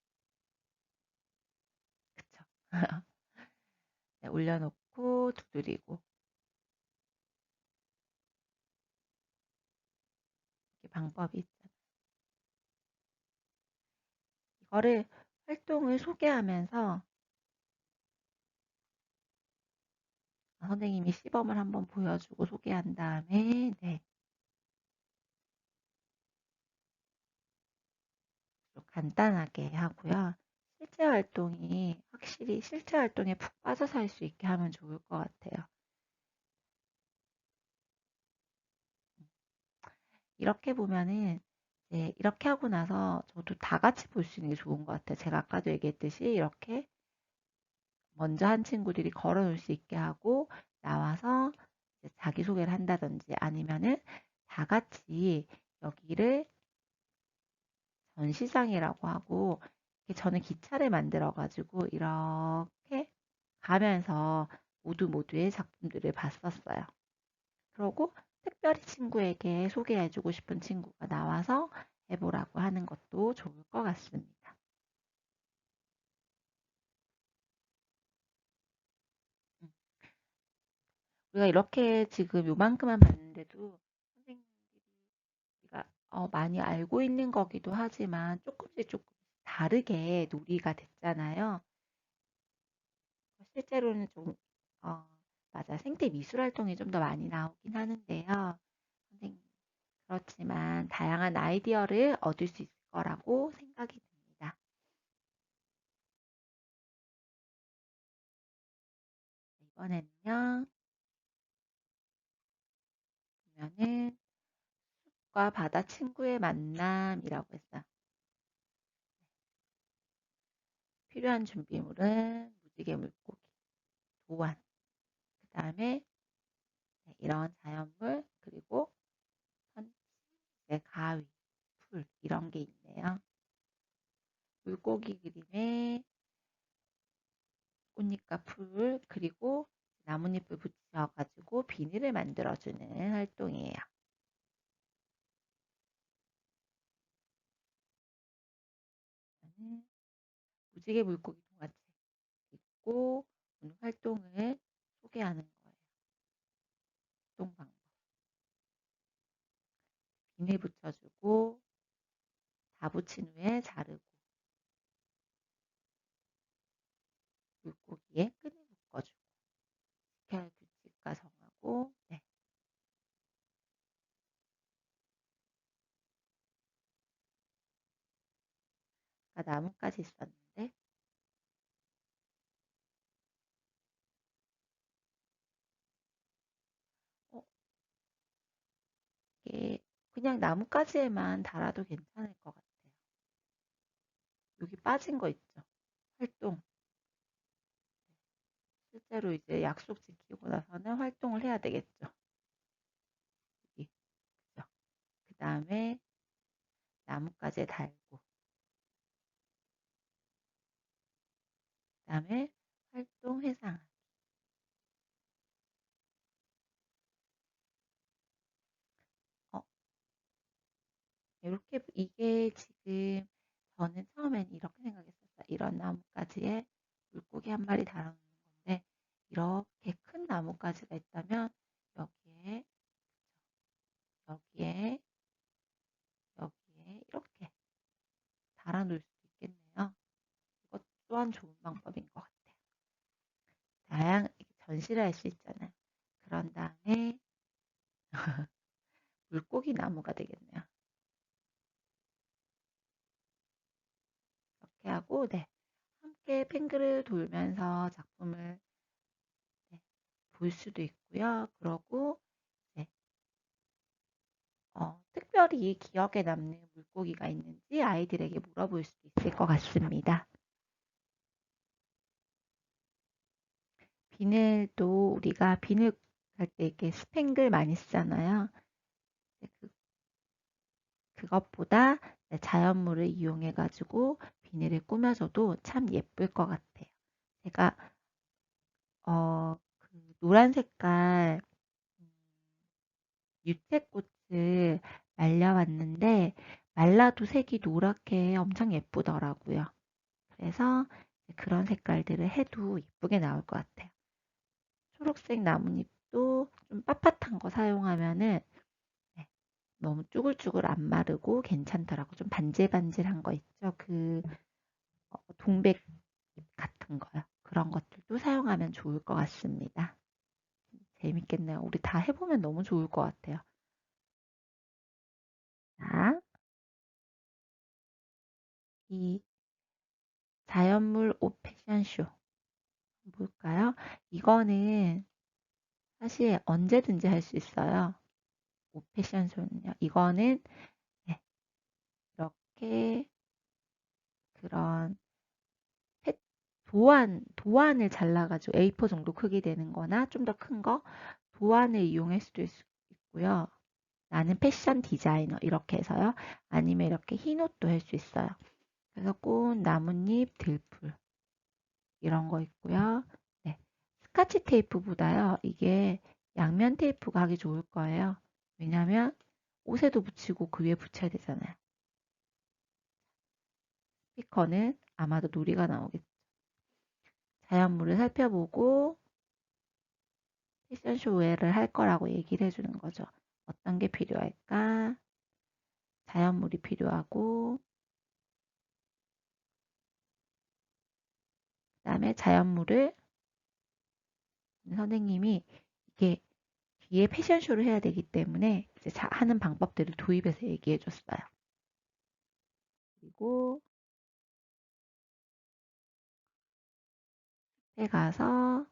그쵸. 네, 올려놓고 두드리고 이렇게 방법이 있죠. 이거를 활동을 소개하면서 선생님이 시범을 한번 보여주고 소개한 다음에 네, 간단하게 하고요. 실제 활동이 확실히 실제 활동에 푹 빠져서 할 수 있게 하면 좋을 것 같아요. 이렇게 보면은 이제 이렇게 하고 나서 저도 다 같이 볼 수 있는 게 좋은 것 같아요. 제가 아까도 얘기했듯이 이렇게 먼저 한 친구들이 걸어 놓을 수 있게 하고 나와서 이제 자기소개를 한다든지 아니면은 다 같이 여기를 전시장이라고 하고 저는 기차를 만들어 가지고 이렇게 가면서 모두의 작품들을 봤었어요. 그러고 특별히 친구에게 소개해 주고 싶은 친구가 나와서 해보라고 하는 것도 좋을 것 같습니다. 음. 우리가 이렇게 지금 요만큼만 봤는데도 선생님들이 많이 알고 있는 거기도 하지만 조금 다르게 놀이가 됐잖아요. 실제로는 좀 어, 맞아. 생태 미술 활동이 좀 더 많이 나오긴 하는데요. 선생님, 그렇지만 다양한 아이디어를 얻을 수 있을 거라고 생각이 듭니다. 이번에는요, 보면은 과 바다 친구의 만남이라고 했어요. 필요한 준비물은 무지개 물고기, 도안, 그 다음에 이런 자연물, 그리고 선, 가위, 풀 이런 게 있네요. 물고기 그림에 꽃잎과 풀 그리고 나뭇잎을 붙여가지고 비닐을 만들어주는 활동이에요. 무지개 물고기 동화책 읽고 오늘 활동을 소개하는 거예요. 활동 방법. 비닐 붙여주고 다 붙인 후에 자르고 물고기에 끈을 묶어주고 지켜야 할 규칙과 정하고 네. 아까 나뭇가지 있었는데 어, 이게 그냥 나뭇가지에만 달아도 괜찮을 것 같아요. 여기 빠진 거 있죠? 활동. 실제로 이제 약속 지키고 나서는 활동을 해야 되겠죠. 여기, 그죠? 그 다음에 나뭇가지에 달고, 그 다음에 활동 회상. 어, 이렇게 이게 지금 저는 처음엔 이렇게 생각했었어요. 이런 나뭇가지에 물고기 한 마리 달아놓는 건데 이렇게 큰 나뭇가지가 있다면 여기에 여기에 여기에 이렇게 달아놓을 수도 있겠네요. 이것 또한 좋은 방법인 것 같아요. 다양하게 전시를 할 수 있잖아요. 그런 다음에 물고기 나무가 되겠네요. 이렇게 하고 네, 함께 팽글을 돌면서 작품을 네, 볼 수도 있고요. 그러고 네, 특별히 기억에 남는 물고기가 있는지 아이들에게 물어볼 수도 있을 것 같습니다. 비늘도 우리가 비늘 할 때 이렇게 스팽글 많이 쓰잖아요. 그것보다 네, 자연물을 이용해 가지고 비닐을 꾸며줘도 참 예쁠 것 같아요. 제가 그 노란 색깔 유채꽃을 말려봤는데 말라도 색이 노랗게 엄청 예쁘더라고요. 그래서 그런 색깔들을 해도 예쁘게 나올 것 같아요. 초록색 나뭇잎도 좀 빳빳한 거 사용하면은 네, 너무 쭈글쭈글 안 마르고 괜찮더라고. 좀 반질반질한 거 있죠? 동백 같은 거요. 그런 것들도 사용하면 좋을 것 같습니다. 재밌겠네요. 우리 다 해보면 너무 좋을 것 같아요. 자, 이 자연물 옷 패션쇼 볼까요? 이거는 사실 언제든지 할 수 있어요. 옷 패션쇼는요. 이거는 네, 이렇게 그런 도안을 잘라가지고 A4 정도 크기 되는 거나 좀 더 큰 거 도안을 이용할 수도 있고요. 나는 패션 디자이너 이렇게 해서요. 아니면 이렇게 흰 옷도 할 수 있어요. 그래서 꽃, 나뭇잎, 들풀 이런 거 있고요. 네. 스카치 테이프보다요. 이게 양면 테이프가 하기 좋을 거예요. 왜냐면 옷에도 붙이고 그 위에 붙여야 되잖아요. 스피커는 아마도 놀이가 나오겠죠. 자연물을 살펴보고 패션쇼웨어를 할 거라고 얘기를 해주는 거죠. 어떤 게 필요할까? 자연물이 필요하고 그다음에 자연물을 선생님이 이게 뒤에 패션쇼를 해야 되기 때문에 이제 하는 방법들을 도입해서 얘기해 줬어요. 그리고 에 가서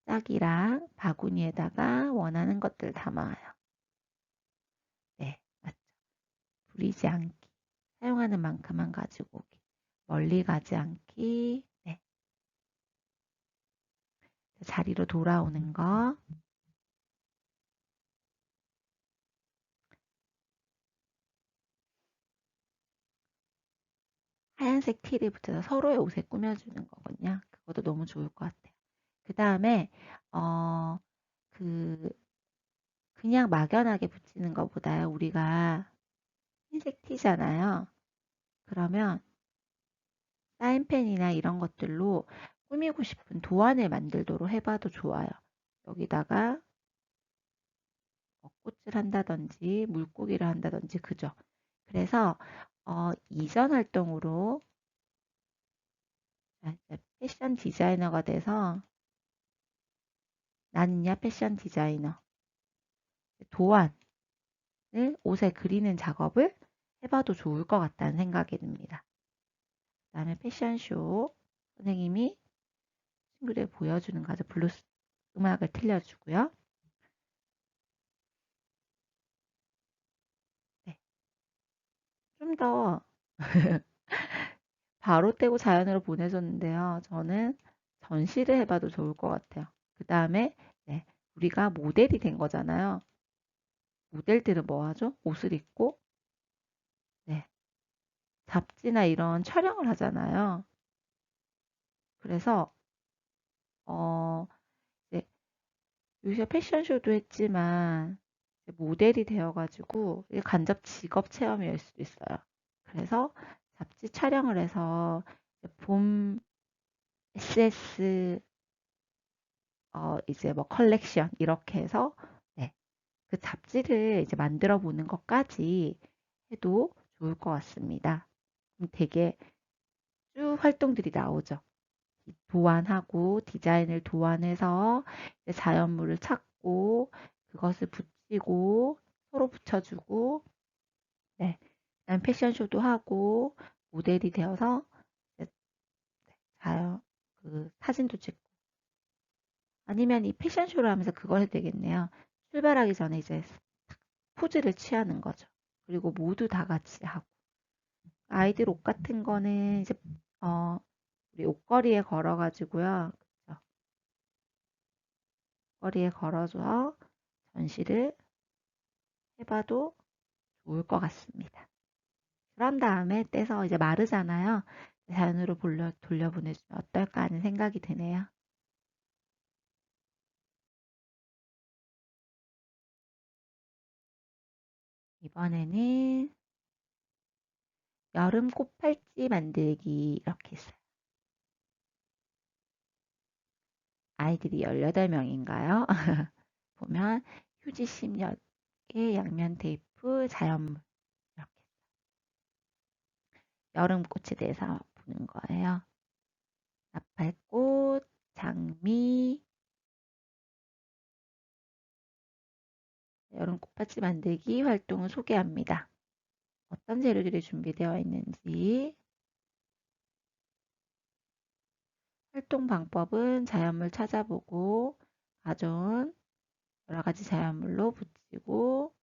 짝이랑 바구니에다가 원하는 것들 담아요. 네, 맞죠. 부리지 않기. 사용하는 만큼만 가지고 오기. 멀리 가지 않기. 네, 자리로 돌아오는 거. 하얀색 티를 붙여서 서로의 옷에 꾸며주는 거거든요. 그것도 너무 좋을 것 같아요. 그 다음에 어, 그 그냥 막연하게 붙이는 것보다 우리가 흰색 티잖아요. 그러면 사인펜이나 이런 것들로 꾸미고 싶은 도안을 만들도록 해봐도 좋아요. 여기다가 꽃을 한다든지 물고기를 한다든지 그죠. 그래서 이전 활동으로 패션 디자이너가 돼서 나는야 패션 디자이너 도안을 옷에 그리는 작업을 해봐도 좋을 것 같다는 생각이 듭니다. 그 다음에 패션쇼 선생님이 친구들 보여주는 가서 블루스 음악을 틀려주고요. 네, 좀 더 바로 떼고 자연으로 보내줬는데요. 저는 전시를 해봐도 좋을 것 같아요. 그 다음에 네, 우리가 모델이 된 거잖아요. 모델들은 뭐 하죠? 옷을 입고 네, 잡지나 이런 촬영을 하잖아요. 그래서 어, 이제 요새 패션쇼도 했지만 이제 모델이 되어가지고 이게 간접 직업 체험일 수도 있어요. 그래서 잡지 촬영을 해서 봄 SS 이제 뭐 컬렉션 이렇게 해서 네, 그 잡지를 이제 만들어 보는 것까지 해도 좋을 것 같습니다. 그럼 되게 쭉 활동들이 나오죠. 도안하고 디자인을 도안해서 이제 자연물을 찾고 그것을 붙이고 서로 붙여주고 네, 그다음 패션쇼도 하고 모델이 되어서 이제 자연 그 사진도 찍고 아니면 이 패션쇼를 하면서 그걸 해도 되겠네요. 출발하기 전에 이제 포즈를 취하는 거죠. 그리고 모두 다 같이 하고 아이들 옷 같은 거는 이제 어 우리 옷걸이에 걸어 가지고요. 그쵸? 거리에 걸어서 전시를 해봐도 좋을 것 같습니다. 그런 다음에 떼서 이제 마르잖아요. 자연으로 돌려보내주면 어떨까 하는 생각이 드네요. 이번에는 여름 꽃팔찌 만들기 이렇게 있어요. 아이들이 18명인가요? 보면 휴지 10개, 양면 테이프, 자연물 이렇게 여름 꽃에 대해서 보는 거예요. 나팔꽃, 장미, 여름 꽃받침 만들기 활동을 소개합니다. 어떤 재료들이 준비되어 있는지 활동 방법은 자연물 찾아보고 가져온 여러 가지 자연물로 붙이고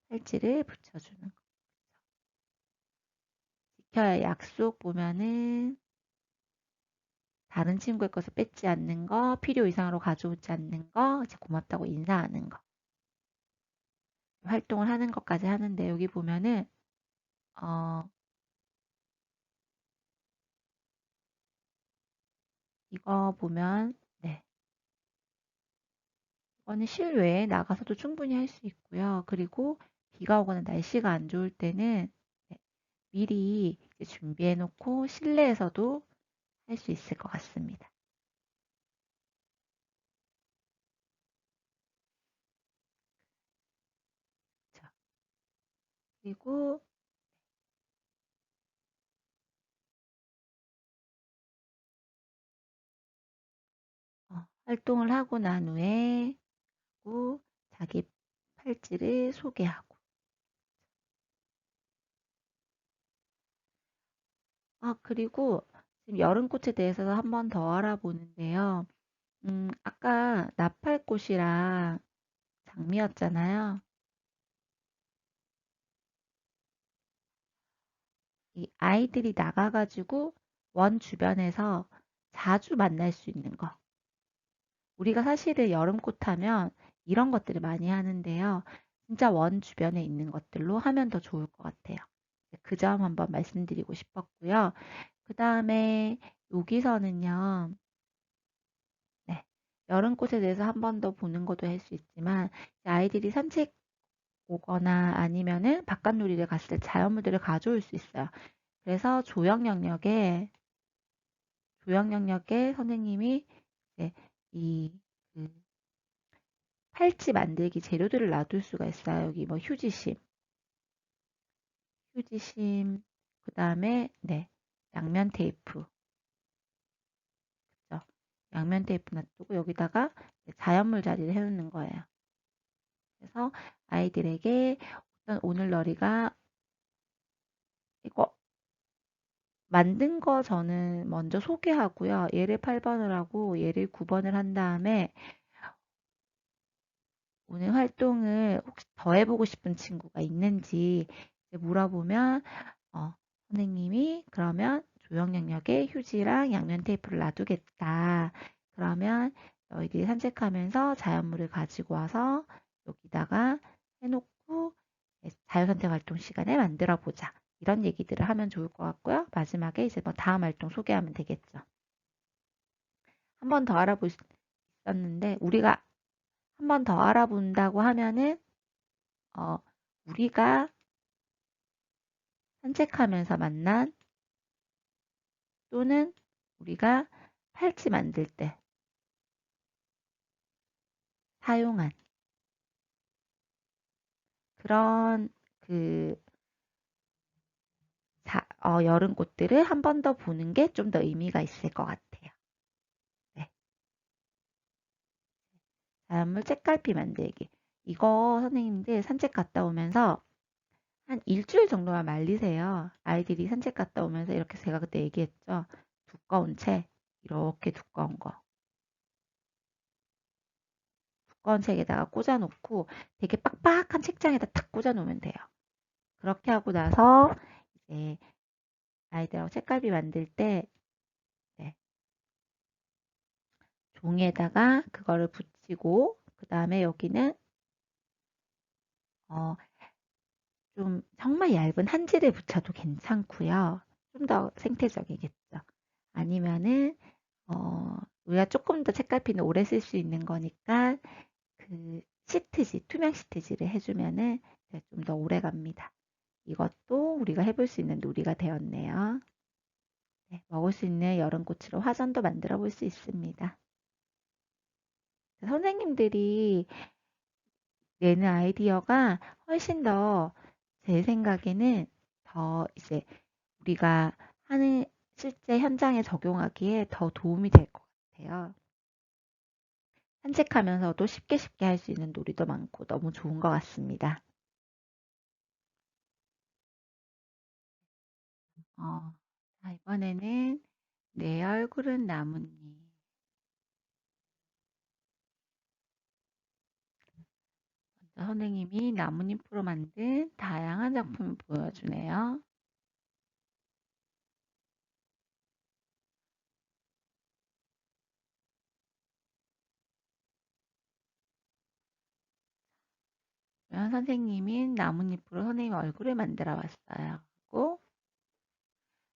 팔찌를 붙여주는 거. 지켜야 할 약속 보면은 다른 친구의 것을 뺏지 않는 거, 필요 이상으로 가져오지 않는 거, 이제 고맙다고 인사하는 거. 활동을 하는 것까지 하는데 여기 보면은 어, 이거 보면 네. 이거는 실외에 나가서도 충분히 할 수 있고요. 그리고 비가 오거나 날씨가 안 좋을 때는 네, 미리 준비해 놓고 실내에서도 할 수 있을 것 같습니다. 그쵸? 그리고 활동을 하고 난 후에 자기 팔찌를 소개하고. 그리고 지금 여름꽃에 대해서 한 번 더 알아보는데요. 아까 나팔꽃이랑 장미였잖아요. 이 아이들이 나가가지고 원 주변에서 자주 만날 수 있는 거. 우리가 사실은 여름꽃 하면 이런 것들을 많이 하는데요. 진짜 원 주변에 있는 것들로 하면 더 좋을 것 같아요. 그 점 한번 말씀드리고 싶었고요. 그 다음에 여기서는요. 네, 여름꽃에 대해서 한 번 더 보는 것도 할 수 있지만 아이들이 산책 오거나 아니면은 바깥 놀이를 갔을 때 자연물들을 가져올 수 있어요. 그래서 조형 영역에 선생님이 이제 이 그 팔찌 만들기 재료들을 놔둘 수가 있어요. 여기 뭐 휴지심, 그 다음에 네, 양면 테이프, 그죠? 양면 테이프 놔두고 여기다가 자연물 자리를 해놓는 거예요. 그래서 아이들에게 오늘너리가 이거 만든 거 저는 먼저 소개하고요. 얘를 8번을 하고 얘를 9번을 한 다음에 오늘 활동을 혹시 더 해보고 싶은 친구가 있는지 물어보면 선생님이 그러면 조형 영역에 휴지랑 양면 테이프를 놔두겠다. 그러면 너희들이 산책하면서 자연물을 가지고 와서 여기다가 해놓고 자유선택 활동 시간에 만들어 보자. 이런 얘기들을 하면 좋을 것 같고요. 마지막에 이제 뭐 다음 활동 소개하면 되겠죠. 한 번 더 알아볼 수 있었는데 우리가 한 번 더 알아본다고 하면은 어, 우리가 산책하면서 만난 또는 우리가 팔찌 만들 때 사용한 그런 그 여름 꽃들을 한 번 더 보는 게 좀 더 의미가 있을 것 같아요. 네. 자연물 책갈피 만들기. 이거 선생님들 산책 갔다 오면서 한 일주일 정도만 말리세요. 아이들이 산책 갔다 오면서 이렇게 제가 그때 얘기했죠. 두꺼운 책, 이렇게 두꺼운 거. 두꺼운 책에다가 꽂아놓고 되게 빡빡한 책장에다 탁 꽂아놓으면 돼요. 그렇게 하고 나서 이제 아이들하고 책갈피 만들 때 네, 종이에다가 그거를 붙이고 그 다음에 여기는 어, 좀 정말 얇은 한지를 붙여도 괜찮고요. 좀 더 생태적이겠죠. 아니면은 우리가 조금 더 책갈피는 오래 쓸 수 있는 거니까 그 시트지, 투명 시트지를 해주면은 좀 더 오래 갑니다. 이것도 우리가 해볼 수 있는 놀이가 되었네요. 네, 먹을 수 있는 여름꽃으로 화전도 만들어 볼 수 있습니다. 선생님들이 내는 아이디어가 훨씬 더 제 생각에는 더 이제 우리가 하는 실제 현장에 적용하기에 더 도움이 될 것 같아요. 산책하면서도 쉽게 쉽게 할 수 있는 놀이도 많고 너무 좋은 것 같습니다. 자, 이번에는 내 얼굴은 나뭇잎. 선생님이 나뭇잎으로 만든 다양한 작품을 보여주네요. 선생님이 나뭇잎으로 선생님 얼굴을 만들어 봤어요. 그리고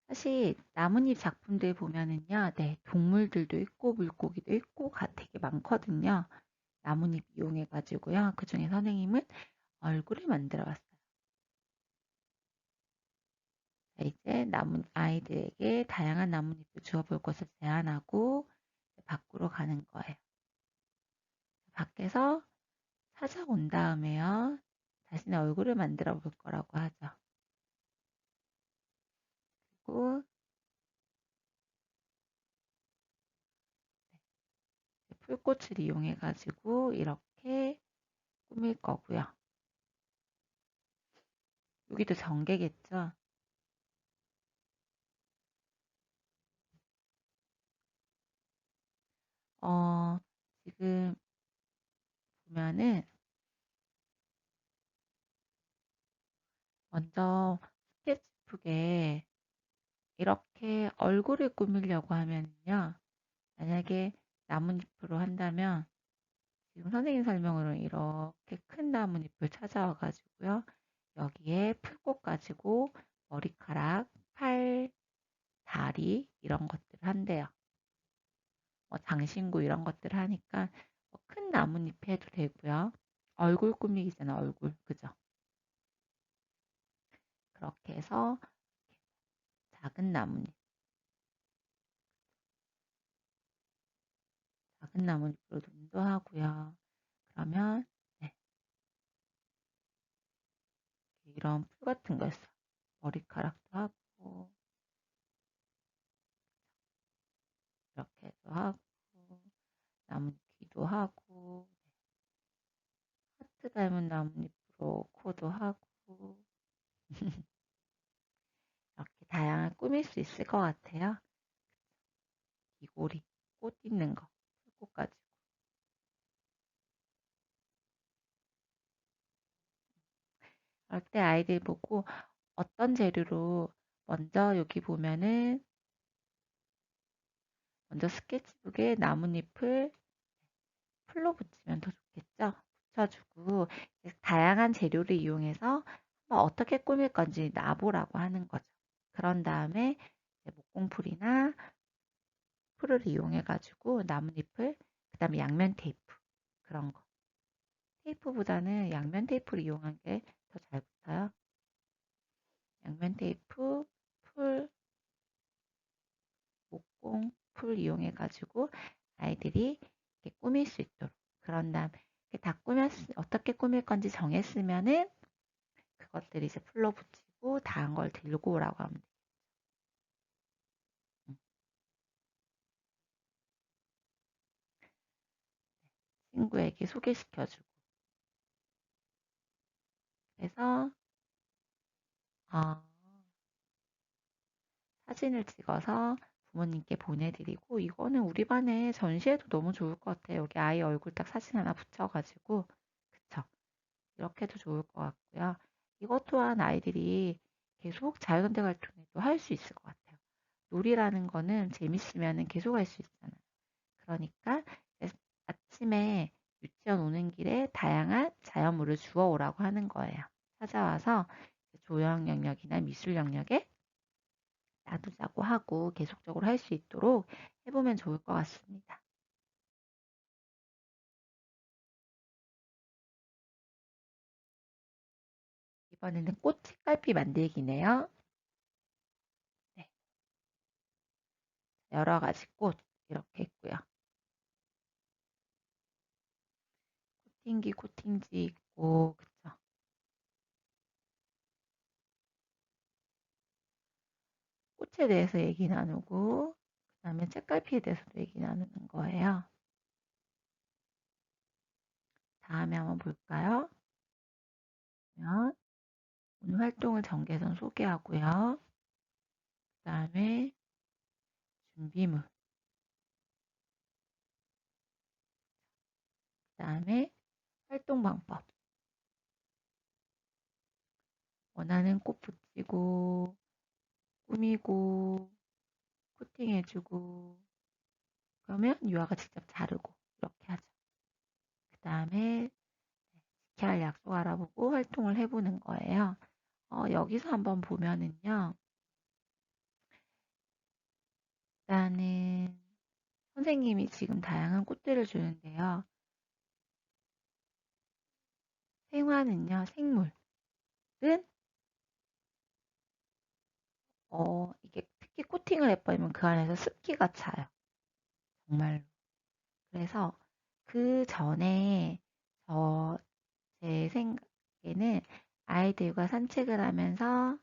사실 나뭇잎 작품들 보면은요, 네, 동물들도 있고 물고기도 있고 되게 많거든요. 나뭇잎 이용해가지고요. 그중에 선생님은 얼굴을 만들어 봤어요. 이제 아이들에게 다양한 나뭇잎을 주워볼 것을 제안하고 밖으로 가는 거예요. 밖에서 찾아온 다음에요. 자신의 얼굴을 만들어 볼 거라고 하죠. 그리고 풀꽃을 이용해 가지고 이렇게 꾸밀 거고요. 여기도 전개겠죠? 어, 지금 보면은 먼저 스케치북에 이렇게 얼굴을 꾸미려고 하면요. 만약에 나뭇잎으로 한다면 지금 선생님 설명으로 이렇게 큰 나뭇잎을 찾아와 가지고요. 여기에 풀꽃 가지고 머리카락, 팔, 다리 이런 것들을 한대요. 장신구 이런 것들을 하니까 큰 나뭇잎 해도 되고요. 얼굴 꾸미기잖아, 얼굴. 그죠? 그렇게 해서 작은 나뭇잎, 작은 나뭇잎으로 눈도 하고요. 그러면 네, 이런 풀 같은 거 있어요. 머리카락도 하고 이렇게 해도 하고 나뭇 귀도 하고 하트 닮은 나뭇잎으로 코도 하고 이렇게 다양한 꾸밀 수 있을 것 같아요. 귀고리, 꽃 있는 거, 풀꽃까지. 그럴 때 아이들 보고 어떤 재료로 먼저 여기 보면은 먼저 스케치북에 나뭇잎을 풀로 붙이면 더 좋겠죠? 붙여주고 다양한 재료를 이용해서 한번 어떻게 꾸밀 건지 놔보라고 하는 거죠. 그런 다음에 목공풀이나 풀을 이용해 가지고 나뭇잎을 그다음에 양면 테이프 그런 거 테이프보다는 양면 테이프를 이용한 게 더 잘 붙어요. 양면 테이프, 풀, 목공, 풀 이용해 가지고 아이들이 이렇게 꾸밀 수 있도록 그런 다음 다 꾸몄 어떻게 꾸밀 건지 정했으면은 그것들 이제 풀로 붙이고 다한 걸 들고 오라고 하면 돼요. 친구에게 소개시켜주고 그래서 어, 사진을 찍어서 부모님께 보내드리고 이거는 우리 반에 전시해도 너무 좋을 것 같아요. 여기 아이 얼굴 딱 사진 하나 붙여가지고 그쵸? 이렇게 해도 좋을 것 같고요. 이것 또한 아이들이 계속 자유선택 활동에도 할 수 있을 것 같아요. 놀이라는 거는 재밌으면 계속 할 수 있잖아요. 그러니까 아침에 유치원 오는 길에 다양한 자연물을 주워 오라고 하는 거예요. 찾아와서 조형 영역이나 미술 영역에 놔두자고 하고 계속적으로 할 수 있도록 해보면 좋을 것 같습니다. 이번에는 꽃 색깔비 만들기네요. 네, 여러 가지 꽃 이렇게 있고요. 코팅기, 코팅지 있고 그쵸? 꽃에 대해서 얘기 나누고 그 다음에 책갈피에 대해서도 얘기 나누는 거예요. 다음에 한번 볼까요? 오늘 활동을 전개선 소개하고요. 그 다음에 준비물, 그 다음에 활동 방법, 원하는 꽃 붙이고 꾸미고 코팅해주고 그러면 유아가 직접 자르고 이렇게 하죠. 그 다음에 지켜야 할 약속 알아보고 활동을 해보는 거예요. 여기서 한번 보면은요. 일단은 선생님이 지금 다양한 꽃들을 주는데요. 생화는요, 생물은 이게 특히 코팅을 해버리면 그 안에서 습기가 차요. 정말로. 그래서 그 전에 제 생각에는 아이들과 산책을 하면서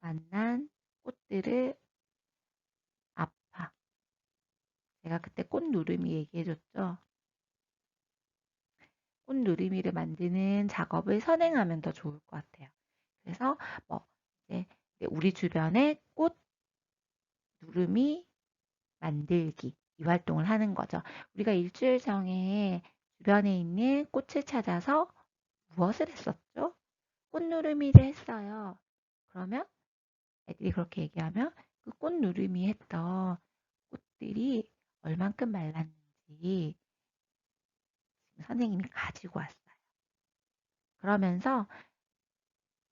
만난 꽃들을 아파 제가 그때 꽃누르미 얘기해줬죠. 꽃누르미를 만드는 작업을 선행하면 더 좋을 것 같아요. 그래서 뭐 이제 우리 주변에 꽃 누르미 만들기 이 활동을 하는 거죠. 우리가 일주일 정에 주변에 있는 꽃을 찾아서 무엇을 했었죠? 꽃누르미를 했어요. 그러면 애들이 그렇게 얘기하면 그 꽃누르미 했던 꽃들이 얼만큼 말랐는지 선생님이 가지고 왔어요. 그러면서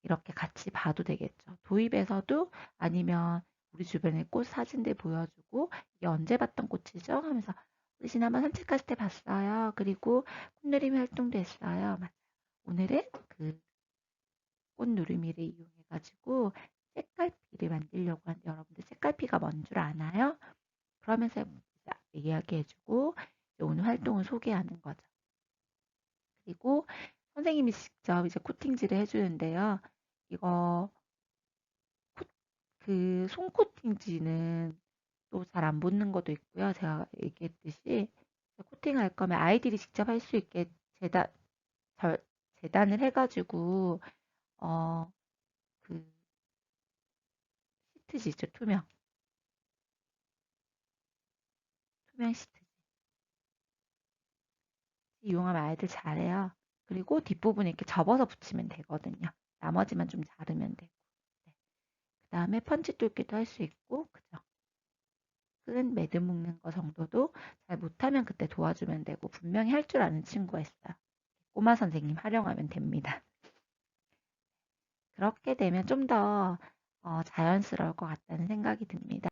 이렇게 같이 봐도 되겠죠. 도입에서도 아니면 우리 주변에 꽃 사진들 보여주고 이게 언제 봤던 꽃이죠? 하면서 우리 지난번 산책했을 때 봤어요. 그리고 꽃누리미 활동도 했어요. 맞아요. 오늘은 그 꽃누리미를 이용해가지고 책갈피를 만들려고 하는데 여러분들 책갈피가 뭔 줄 아나요? 그러면서 이야기해주고 오늘 활동을 소개하는 거죠. 그리고 선생님이 직접 이제 코팅지를 해주는데요. 이거 그 손코팅지는 또 잘 안 붙는 것도 있고요. 제가 얘기했듯이 코팅할 거면 아이들이 직접 할 수 있게 절- 재단을 해가지고 어, 그 시트지 있죠. 투명 시트 이용하면 아이들 잘해요. 그리고 뒷부분에 이렇게 접어서 붙이면 되거든요. 나머지만 좀 자르면 되고. 네. 그 다음에 펀치 뚫기도 할 수 있고, 그죠? 끈 매듭 묶는 거 정도도 잘 못하면 그때 도와주면 되고, 분명히 할 줄 아는 친구가 있어요. 꼬마 선생님 활용하면 됩니다. 그렇게 되면 좀 더 자연스러울 것 같다는 생각이 듭니다.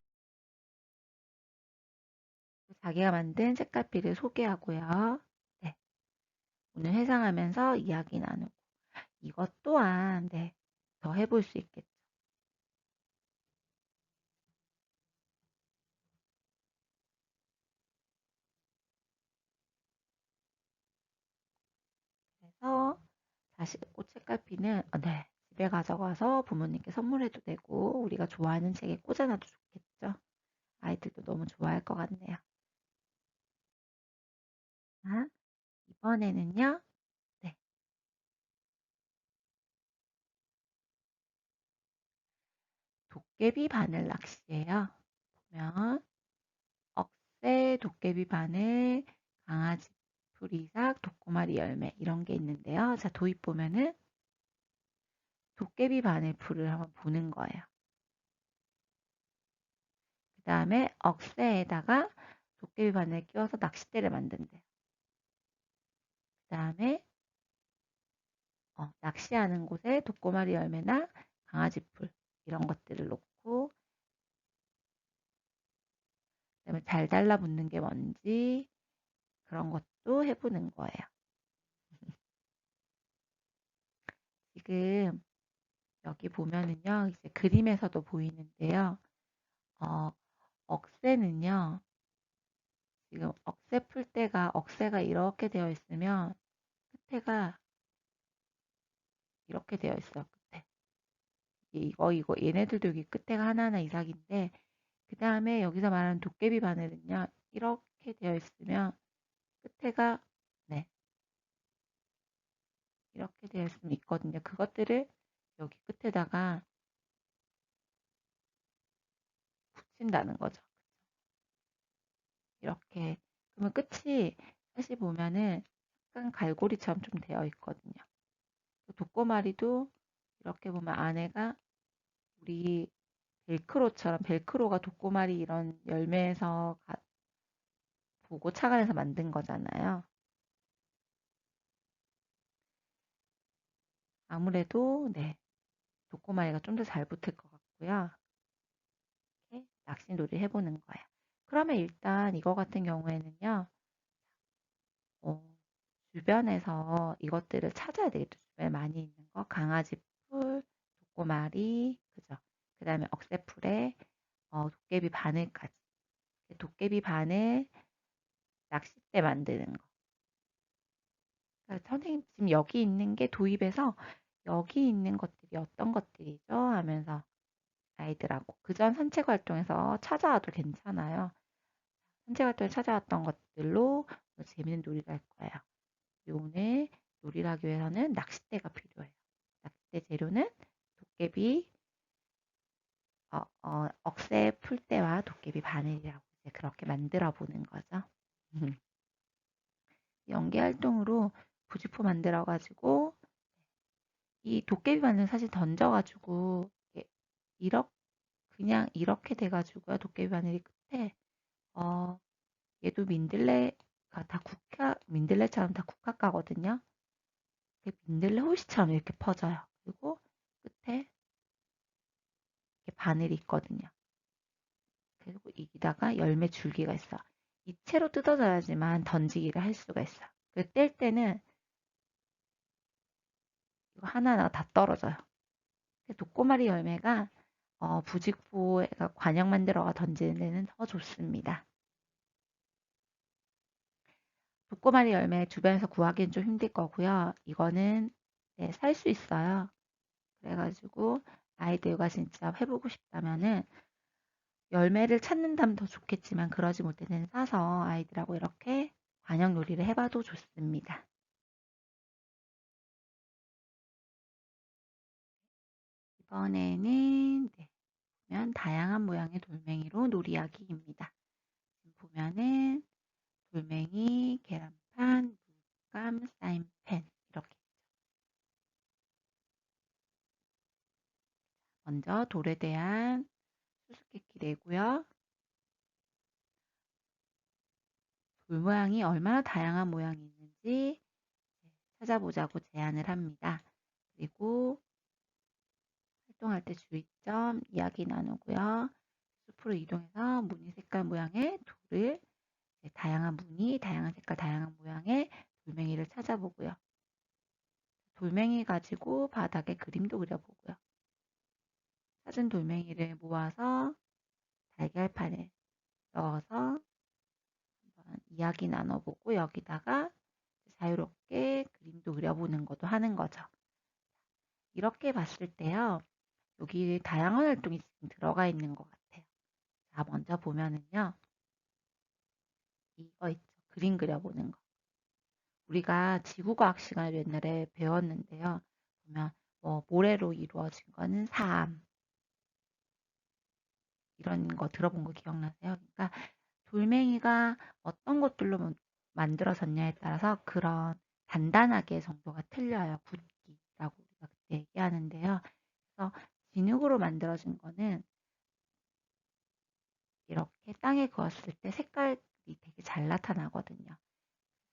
자기가 만든 책갈피를 소개하고요. 네, 오늘 회상하면서 이야기 나누고 이것 또한 네, 더 해볼 수 있겠죠. 그래서 다시 꽃책갈피는 네, 집에 가져가서 부모님께 선물해도 되고 우리가 좋아하는 책에 꽂아놔도 좋겠죠. 아이들도 너무 좋아할 것 같네요. 자, 이번에는요. 네, 도깨비 바늘 낚시예요. 보면 억새, 도깨비 바늘, 강아지 풀이삭, 독고마리 열매 이런 게 있는데요. 자, 도입 보면은 도깨비 바늘 풀을 한번 보는 거예요. 그 다음에 억새에다가 도깨비 바늘 끼워서 낚싯대를 만든대요. 그 다음에 낚시하는 곳에 독고마리 열매나 강아지 풀 이런 것들을 놓고 그다음에 잘 달라붙는 게 뭔지 그런 것도 해보는 거예요. 지금 여기 보면은요, 이제 그림에서도 보이는데요. 어, 억새는요, 지금 억새 풀 때가 억새가 이렇게 되어 있으면 끝에가 이렇게 되어 있어요. 끝에. 이거 얘네들도 여기 끝에가 하나하나 이삭인데 그 다음에 여기서 말하는 도깨비 바늘은요, 이렇게 되어 있으면 끝에가 네, 이렇게 되어 있으면 있거든요. 그것들을 여기 끝에다가 붙인다는 거죠. 이렇게. 그러면 끝이 사실 보면은 약간 갈고리처럼 좀 되어 있거든요. 독고마리도 이렇게 보면 안에가 우리 벨크로처럼 벨크로가 독고마리 이런 열매에서 보고 착안해서 만든 거잖아요. 아무래도 네, 독고마리가 좀 더 잘 붙을 것 같고요. 이렇게 낚시놀이 해보는 거예요. 그러면 일단 이거 같은 경우에는요. 어, 주변에서 이것들을 찾아야 되겠죠. 주변에 많이 있는 거. 강아지 풀, 독고마리, 그죠? 그 다음에 억새풀에 도깨비 바늘까지. 도깨비 바늘 낚싯대 만드는 거. 그러니까 선생님 지금 여기 있는 게 도입해서 여기 있는 것들이 어떤 것들이죠? 하면서 아이들하고 그전 산책 활동에서 찾아와도 괜찮아요. 산책 활동에 찾아왔던 것들로 재밌는 놀이를 할 거예요. 오늘 놀이를 하기 위해서는 낚싯대가 필요해요. 낚싯대 재료는 도깨비, 억새 풀대와 도깨비 바늘이라고 이제 그렇게 만들어 보는 거죠. 연기 활동으로 부직포 만들어 가지고 이 도깨비 바늘 사실 던져 가지고 이렇게 그냥 이렇게 돼 가지고요. 도깨비 바늘이 끝에 어 얘도 민들레가 다 민들레처럼 다 국화가거든요. 민들레 호시처럼 이렇게 퍼져요. 그리고 끝에 이렇게 바늘이 있거든요. 그리고 여기다가 열매 줄기가 있어. 이 채로 뜯어져야지만 던지기를 할 수가 있어. 뗄 때는 이거 하나하나 다 떨어져요. 독고마리 열매가 부직포에가 관역 만들어가 던지는 데는 더 좋습니다. 독고마리 열매 주변에서 구하기는 좀 힘들 거고요. 이거는 네, 살 수 있어요. 그래가지고 아이들과 진짜 해보고 싶다면은 열매를 찾는다면 더 좋겠지만 그러지 못할 때는 사서 아이들하고 이렇게 관역 놀이를 해봐도 좋습니다. 이번에는 네, 보면 다양한 모양의 돌멩이로 놀이하기입니다. 보면은 돌멩이, 계란판, 물감, 사인펜 이렇게 먼저 돌에 대한 수수께끼 내고요. 돌 모양이 얼마나 다양한 모양이 있는지 찾아보자고 제안을 합니다. 그리고 활동할 때 주의점 이야기 나누고요. 숲으로 이동해서 무늬 색깔 모양의 돌을 다양한 무늬, 다양한 색깔, 다양한 모양의 돌멩이를 찾아보고요. 돌멩이 가지고 바닥에 그림도 그려보고요. 찾은 돌멩이를 모아서 달걀판에 넣어서 한번 이야기 나눠보고 여기다가 자유롭게 그림도 그려보는 것도 하는 거죠. 이렇게 봤을 때요. 여기 다양한 활동이 지금 들어가 있는 것 같아요. 자, 먼저 보면은요. 이거 있죠. 그림 그려보는 거. 우리가 지구과학 시간에 옛날에 배웠는데요. 보면 모래로 이루어진 거는 삶. 이런 거 들어본 거 기억나세요? 그러니까 돌멩이가 어떤 것들로 만들어졌냐에 따라서 그런 단단하게 정도가 틀려요. 굵기라고 우리가 그때 얘기하는데요. 그래서 진흙으로 만들어진 거는 이렇게 땅에 그었을 때 색깔이 되게 잘 나타나거든요.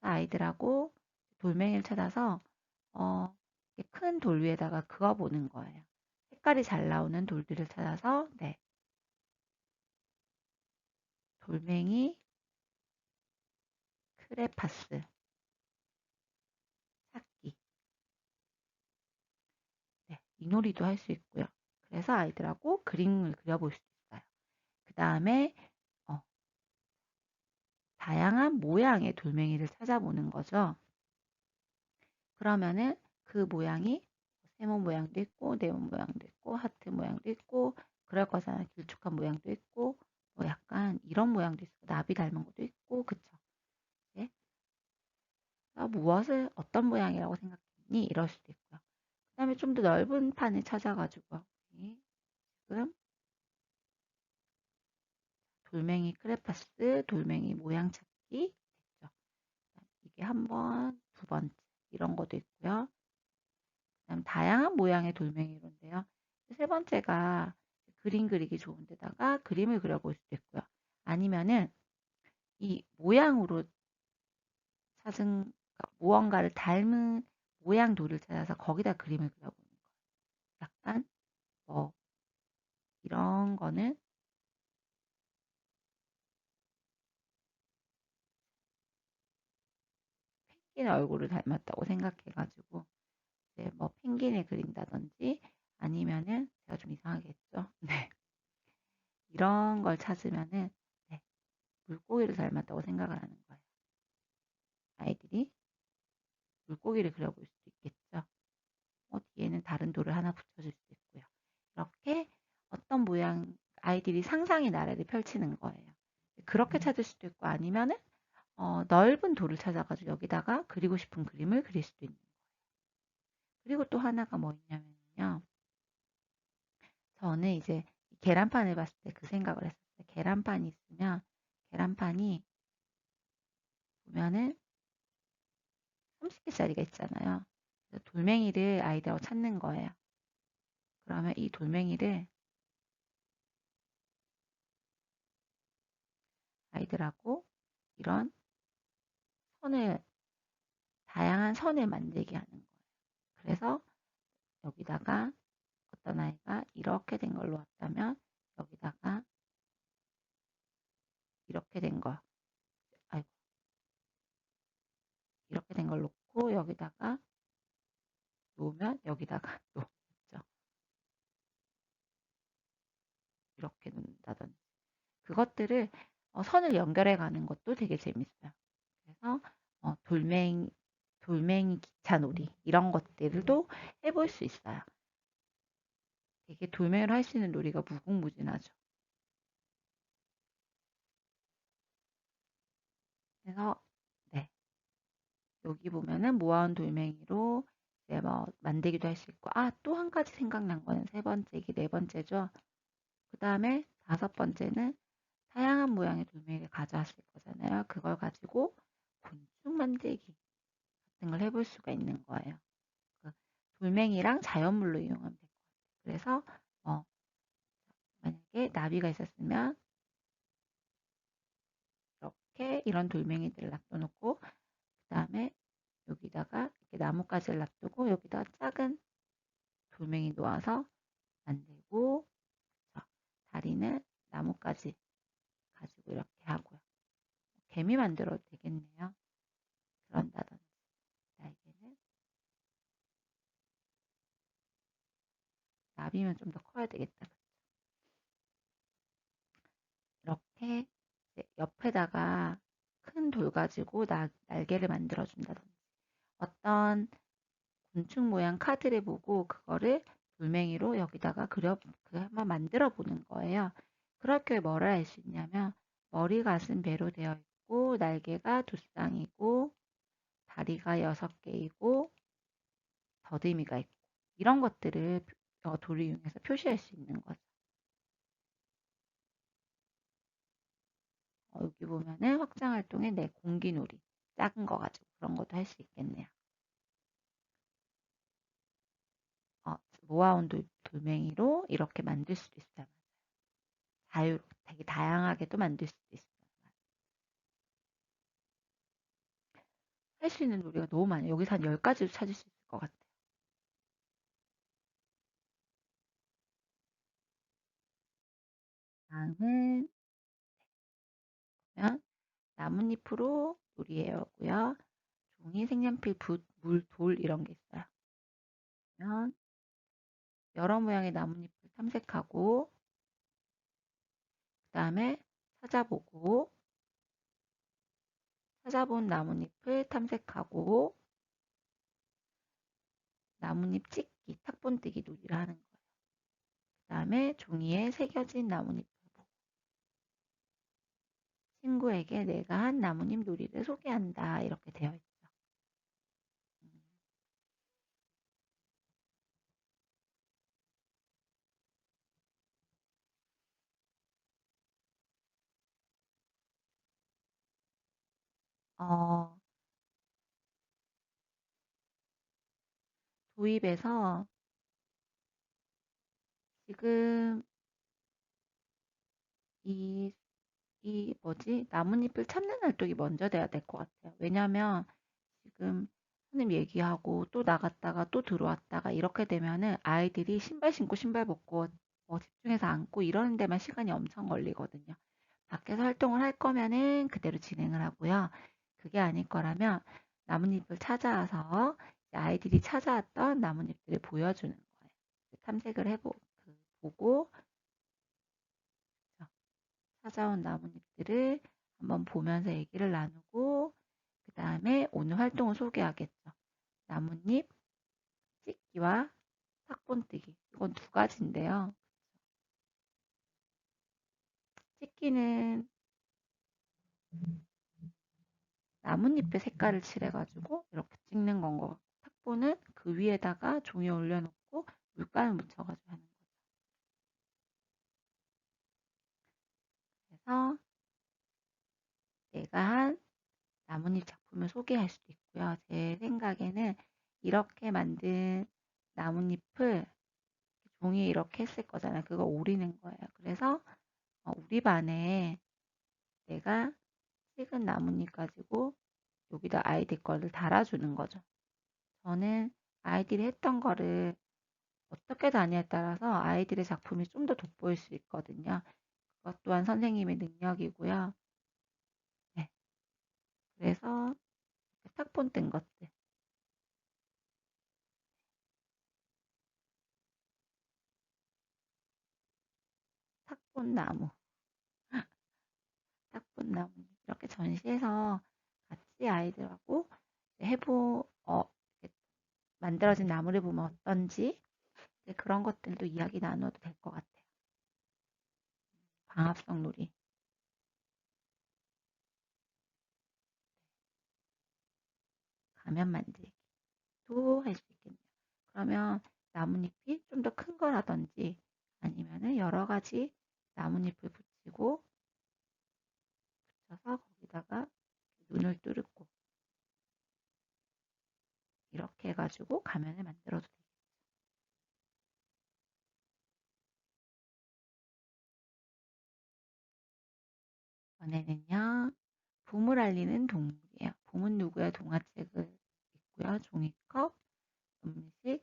아이들하고 돌멩이를 찾아서 큰 돌 위에다가 그어보는 거예요. 색깔이 잘 나오는 돌들을 찾아서 네, 돌멩이, 크레파스 찾기 네, 이 놀이도 할 수 있고요. 그래서 아이들하고 그림을 그려볼 수 있어요. 그 다음에 다양한 모양의 돌멩이를 찾아보는 거죠. 그러면은 그 모양이 세모 모양도 있고 네모 모양도 있고 하트 모양도 있고 그럴 거잖아요. 길쭉한 모양도 있고 약간 이런 모양도 있고 나비 닮은 것도 있고 그쵸? 네. 무엇을 어떤 모양이라고 생각했니? 이럴 수도 있고요. 그 다음에 좀 더 넓은 판을 찾아가지고 지금 돌멩이 크레파스, 돌멩이 모양 찾기 됐죠. 이게 한 번, 두 번째 이런 것도 있고요. 그다음 다양한 모양의 돌멩이로인데요. 세 번째가 그림 그리기 좋은 데다가 그림을 그려볼 수도 있고요. 아니면은 이 모양으로 찾은 무언가를 닮은 모양 돌을 찾아서 거기다 그림을 그려보는 거예요. 약간 이런 거는 펭귄 얼굴을 닮았다고 생각해가지고 이제 펭귄을 그린다든지 아니면은 제가 좀 이상하게 했죠. 네. 이런 걸 찾으면은 네, 물고기를 닮았다고 생각을 하는 거예요. 아이들이 물고기를 그려볼 수도 있겠죠. 뒤에는 다른 돌을 하나 붙여줄 수도 있고요. 이렇게 어떤 모양 아이들이 상상의 나래를 펼치는 거예요. 그렇게 찾을 수도 있고 아니면은 넓은 돌을 찾아가지고 여기다가 그리고 싶은 그림을 그릴 수도 있는. 그리고 또 하나가 뭐 있냐면요. 저는 이제 계란판을 봤을 때 그 생각을 했었어요. 계란판이 있으면 계란판이 보면은 30개짜리가 있잖아요. 그래서 돌멩이를 아이들하고 찾는 거예요. 그러면 이 돌멩이를 아이들하고 이런 선을, 다양한 선을 만들게 하는 거예요. 그래서 여기다가 어떤 아이가 이렇게 된 걸로 왔다면 여기다가 이렇게 된 거, 아이고, 이렇게 된 걸 놓고 여기다가 놓으면 여기다가 또 있죠. 이렇게 놓는다든지. 그것들을 선을 연결해 가는 것도 되게 재밌어요. 그래서 돌멩이 기차놀이 이런 것들도 해볼 수 있어요. 되게 돌멩이로 할 수 있는 놀이가 무궁무진하죠. 그래서 네, 여기 보면은 모아온 돌멩이로 이제 뭐 만들기도 할 수 있고, 또 한 가지 생각난 거는 세 번째, 이게 네 번째죠. 그 다음에 다섯 번째는 다양한 모양의 돌멩이를 가져왔을 거잖아요. 그걸 가지고 곤충 만들기 같은 걸 해볼 수가 있는 거예요. 그 돌멩이랑 자연물로 이용하면 될 것 같아요. 그래서 어, 만약에 나비가 있었으면 이렇게 이런 돌멩이들을 놔둬놓고 그 다음에 여기다가 이렇게 나뭇가지를 놔두고 여기다가 작은 돌멩이 놓아서 만들고, 다리는 나뭇가지 가지고 이렇게 하고요. 개미 만들어도 되겠네요. 그런다든지 날개는 나비면 좀 더 커야 되겠다. 이렇게 옆에다가 큰 돌 가지고 날개를 만들어 준다든지, 어떤 곤충 모양 카드를 보고 그거를 돌멩이로 여기다가 한번 만들어 보는 거예요. 그렇게 뭐를 할 수 있냐면 머리, 가슴, 배로 되어 있고 날개가 두 쌍이고 다리가 6개이고 더듬이가 있고 이런 것들을 돌을 이용해서 표시할 수 있는 거죠. 여기 보면은 확장 활동에 공기놀이 작은 거 가지고 그런 것도 할 수 있겠네요. 모아온 돌멩이로 이렇게 만들 수도 있어요. 되게 다양하게도 만들 수도 있어요. 할 수 있는 놀이가 너무 많아요. 여기서 한 10가지도 찾을 수 있을 것 같아요. 다음은 그러면 나뭇잎으로 놀이해오고요. 종이, 색연필, 붓, 물, 돌 이런 게 있어요. 그러면 여러 모양의 나뭇잎을 탐색하고 그 다음에 찾아보고 찾아본 나뭇잎을 탐색하고 나뭇잎 찍기, 탁본뜨기 놀이를 하는 거예요. 그 다음에 종이에 새겨진 나뭇잎을 보고 친구에게 내가 한 나뭇잎 놀이를 소개한다 이렇게 되어 있죠. 음, 어, 도입에서 지금 이, 이 뭐지? 나뭇잎을 찾는 활동이 먼저 돼야 될 것 같아요. 왜냐면 지금 선생님 얘기하고 또 나갔다가 또 들어왔다가 이렇게 되면은 아이들이 신발 신고 신발 벗고 집중해서 앉고 이러는 데만 시간이 엄청 걸리거든요. 밖에서 활동을 할 거면은 그대로 진행을 하고요. 그게 아닐 거라면 나뭇잎을 찾아와서 아이들이 찾아왔던 나뭇잎들을 보여주는 거예요. 탐색을 보고 찾아온 나뭇잎들을 한번 보면서 얘기를 나누고 그 다음에 오늘 활동을 소개하겠죠. 나뭇잎 찍기와 탁본뜨기. 이건 두 가지인데요. 찍기는 나뭇잎의 색깔을 칠해가지고 이렇게 찍는 건 거. 탁보는 그 위에다가 종이 올려놓고 물감을 묻혀가지고 하는 거죠. 그래서 내가 한 나뭇잎 작품을 소개할 수도 있고요. 제 생각에는 이렇게 만든 나뭇잎을 종이에 이렇게 했을 거잖아요. 그거 오리는 거예요. 그래서 우리 반에 내가 찍은 나뭇잎 가지고 여기다 아이들 거를 달아주는 거죠. 저는 아이들이 했던 거를 어떻게 다냐에 따라서 아이들의 작품이 좀 더 돋보일 수 있거든요. 그것 또한 선생님의 능력이고요. 네, 그래서 탁본 뜬 것들, 탁본나무, 탁본나무 이렇게 전시해서 같이 아이들하고 이렇게 만들어진 나무를 보면 어떤지 그런 것들도 이야기 나눠도 될 것 같아요. 광합성 놀이. 가면 만들기도 할 수 있겠네요. 그러면 나뭇잎이 좀 더 큰 거라든지 아니면은 여러 가지 나뭇잎을 붙이고 붙여서 거기다가 눈을 뚫고 이렇게 해가지고 가면을 만들어도 돼요. 이번에는요, 봄을 알리는 동물이에요. 봄은 누구야 동화책을 있고요. 종이컵, 음식,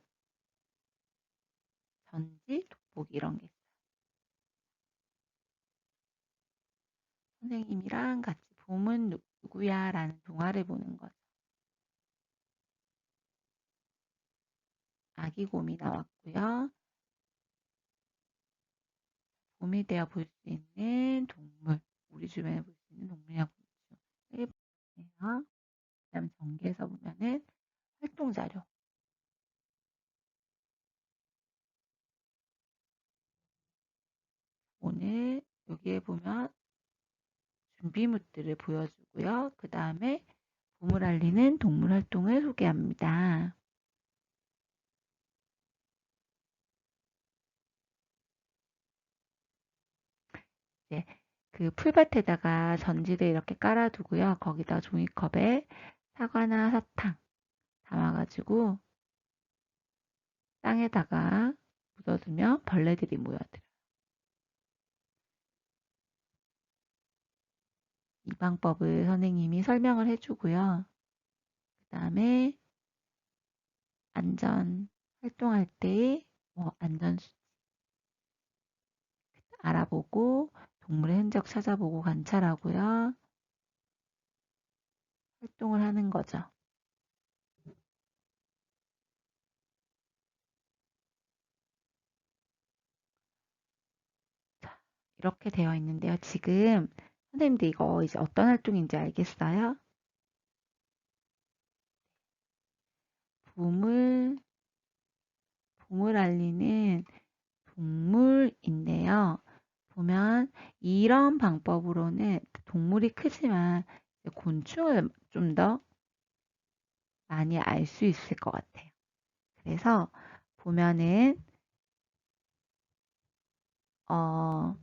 전지, 돋보기 이런 게 있어요. 선생님이랑 같이 봄은 누구야 라는 동화를 보는 거죠. 아기 곰이 나왔고요. 봄이 되어 볼 수 있는 동물, 우리 주변에 볼 수 있는 동물이라고 곤충을 보세요. 그다음 전개에서 보면은 활동 자료. 오늘 여기에 보면 준비물들을 보여주고요. 그 다음에 봄을 알리는 동물 활동을 소개합니다. 이제 그 풀밭에다가 전지를 이렇게 깔아두고요. 거기다 종이컵에 사과나 사탕 담아가지고 땅에다가 묻어두면 벌레들이 모여들어요. 이 방법을 선생님이 설명을 해주고요. 그 다음에 안전 활동할 때 안전 알아보고 동물의 흔적 찾아보고 관찰하고요. 활동을 하는 거죠. 자, 이렇게 되어 있는데요. 지금 선생님들 이거 이제 어떤 활동인지 알겠어요? 봄을, 봄을 알리는 동물인데요. 보면 이런 방법으로는 동물이 크지만 곤충을 좀 더 많이 알 수 있을 것 같아요. 그래서 보면은 어,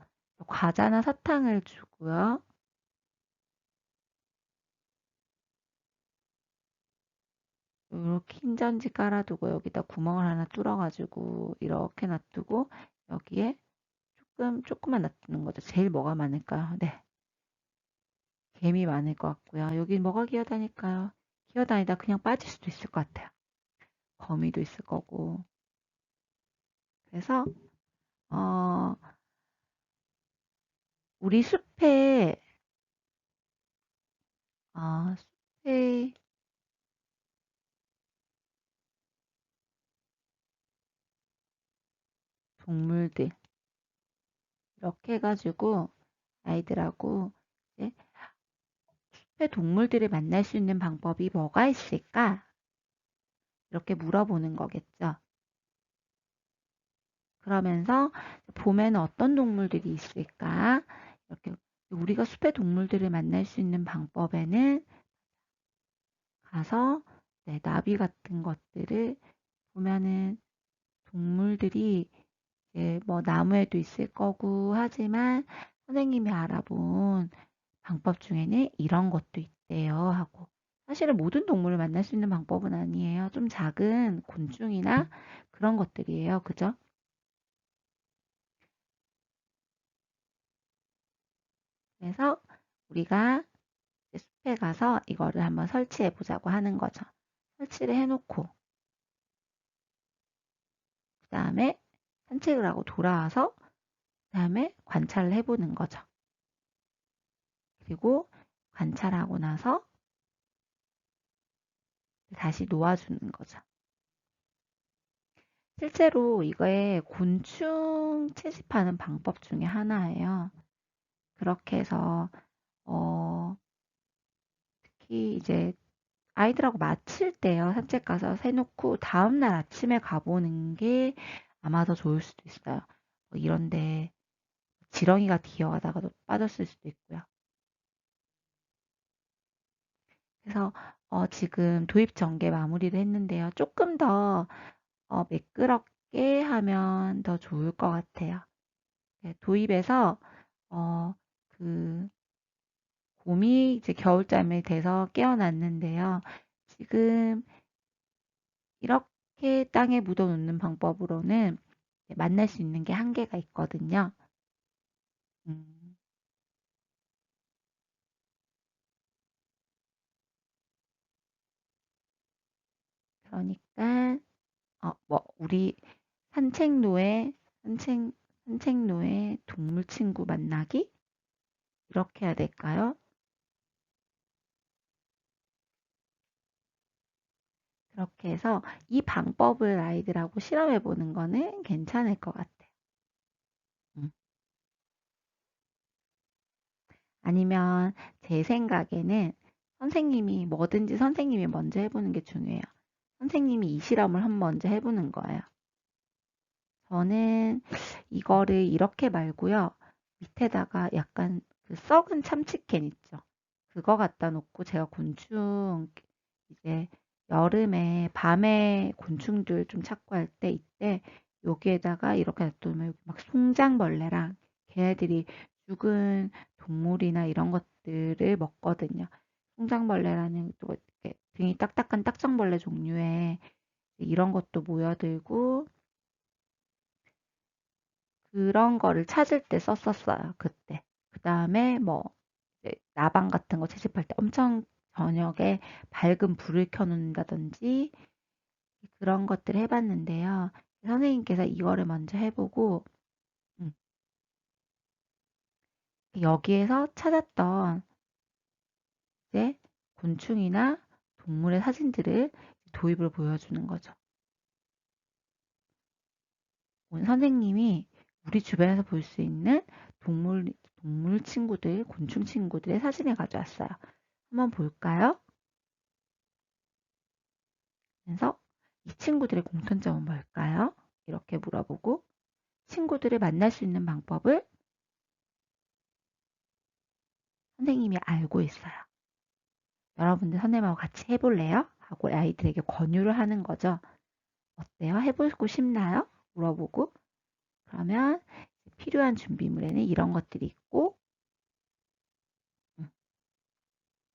과자나 사탕을 주고요. 이렇게 흰 전지 깔아두고 여기다 구멍을 하나 뚫어가지고 이렇게 놔두고 여기에 조금만 놔두는 거죠. 제일 뭐가 많을까요? 네, 개미 많을 것 같고요. 여기 뭐가 기어다닐까요? 기어다니다 그냥 빠질 수도 있을 것 같아요. 거미도 있을 거고. 그래서 어, 우리 숲에 동물들 이렇게 해가지고 아이들하고 이제 숲의 동물들을 만날 수 있는 방법이 뭐가 있을까? 이렇게 물어보는 거겠죠. 그러면서 봄에는 어떤 동물들이 있을까? 이렇게 우리가 숲의 동물들을 만날 수 있는 방법에는 가서 네, 나비 같은 것들을 보면은 동물들이 이제 뭐 나무에도 있을 거고 하지만 선생님이 알아본 방법 중에는 이런 것도 있대요 하고 사실은 모든 동물을 만날 수 있는 방법은 아니에요. 좀 작은 곤충이나 그런 것들이에요. 그죠? 그래서 우리가 이제 숲에 가서 이거를 한번 설치해 보자고 하는 거죠. 설치를 해놓고 그 다음에 산책을 하고 돌아와서 그 다음에 관찰을 해보는 거죠. 그리고 관찰하고 나서 다시 놓아주는 거죠. 실제로 이거에 곤충 채집하는 방법 중에 하나예요. 그렇게 해서 특히 이제 아이들하고 마칠 때요. 산책 가서 새놓고 다음날 아침에 가보는 게 아마 더 좋을 수도 있어요. 뭐 이런데 지렁이가 기어가다가도 빠졌을 수도 있고요. 그래서 지금 도입 전개 마무리를 했는데요. 조금 더 매끄럽게 하면 더 좋을 것 같아요. 네, 도입에서 그 곰이 이제 겨울잠에 돼서 깨어났는데요. 지금 이렇게 땅에 묻어놓는 방법으로는 만날 수 있는 게 한계가 있거든요. 음, 그러니까 뭐 우리 산책로에 산책 산책로에 동물 친구 만나기 이렇게 해야 될까요? 그렇게 해서 이 방법을 아이들하고 실험해 보는 거는 괜찮을 것 같아요. 음. 아니면 제 생각에는 뭐든지 선생님이 먼저 해보는 게 중요해요. 선생님이 이 실험을 먼저 해보는 거예요. 저는 이거를 이렇게 말고요. 밑에다가 약간 그 썩은 참치캔 있죠. 그거 갖다 놓고 제가 곤충 이제 여름에 밤에 곤충들 좀 찾고 할 때 이때 여기에다가 이렇게 놔두면 막 송장벌레랑 걔네들이 죽은 동물이나 이런 것들을 먹거든요. 송장벌레라는 또 이렇게 등이 딱딱한 딱정벌레 종류의 이런 것도 모여들고 그런 거를 찾을 때 썼었어요, 그때. 그 다음에 뭐, 이제 나방 같은 거 채집할 때 엄청 저녁에 밝은 불을 켜놓는다든지 그런 것들을 해봤는데요. 선생님께서 이거를 먼저 해보고, 음, 여기에서 찾았던 이제 곤충이나 동물의 사진들을 도입을 보여주는 거죠. 오늘 선생님이 우리 주변에서 볼 수 있는 동물 친구들, 곤충 친구들의 사진을 가져왔어요. 한번 볼까요? 그래서 이 친구들의 공통점은 뭘까요? 이렇게 물어보고 친구들을 만날 수 있는 방법을 선생님이 알고 있어요. 여러분들 선생님하고 같이 해볼래요? 하고 아이들에게 권유를 하는 거죠. 어때요? 해보고 싶나요? 물어보고 그러면 필요한 준비물에는 이런 것들이 있고 음,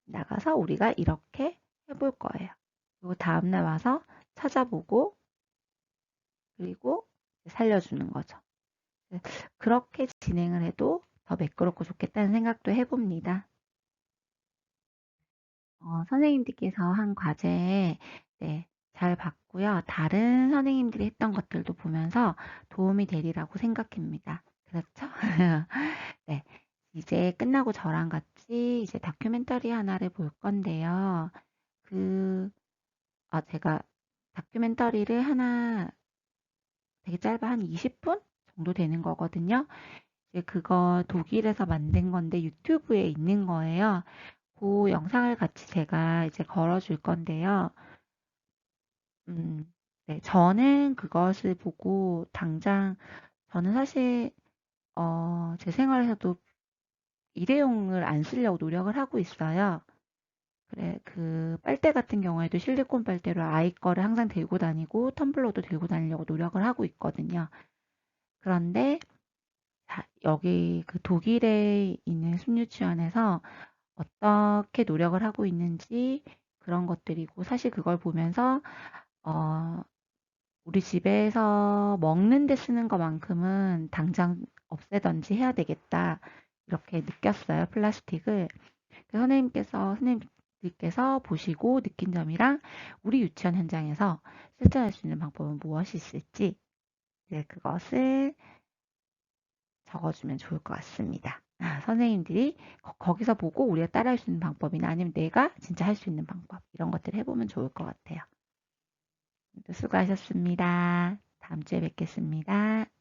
나가서 우리가 이렇게 해볼 거예요. 그리고 다음날 와서 찾아보고 그리고 살려주는 거죠. 그렇게 진행을 해도 더 매끄럽고 좋겠다는 생각도 해봅니다. 선생님들께서 한 과제 네, 잘 봤고요. 다른 선생님들이 했던 것들도 보면서 도움이 되리라고 생각합니다. 그렇죠? 네, 이제 끝나고 저랑 같이 이제 다큐멘터리 하나를 볼 건데요. 그, 제가 다큐멘터리를 하나 되게 짧아 한 20분 정도 되는 거거든요. 이제 그거 독일에서 만든 건데 유튜브에 있는 거예요. 그 영상을 같이 제가 이제 걸어줄 건데요. 네, 저는 그것을 보고 당장 저는 사실 제 생활에서도 일회용을 안 쓰려고 노력을 하고 있어요. 그래, 그 빨대 같은 경우에도 실리콘 빨대로 아이 거를 항상 들고 다니고 텀블러도 들고 다니려고 노력을 하고 있거든요. 그런데 여기 그 독일에 있는 숲유치원에서 어떻게 노력을 하고 있는지 그런 것들이고 사실 그걸 보면서 어, 우리 집에서 먹는 데 쓰는 것만큼은 당장 없애든지 해야 되겠다 이렇게 느꼈어요 플라스틱을. 선생님들께서 보시고 느낀 점이랑 우리 유치원 현장에서 실천할 수 있는 방법은 무엇이 있을지 그것을 적어주면 좋을 것 같습니다. 선생님들이 거기서 보고 우리가 따라할 수 있는 방법이나 아니면 내가 진짜 할 수 있는 방법 이런 것들을 해보면 좋을 것 같아요. 수고하셨습니다. 다음 주에 뵙겠습니다.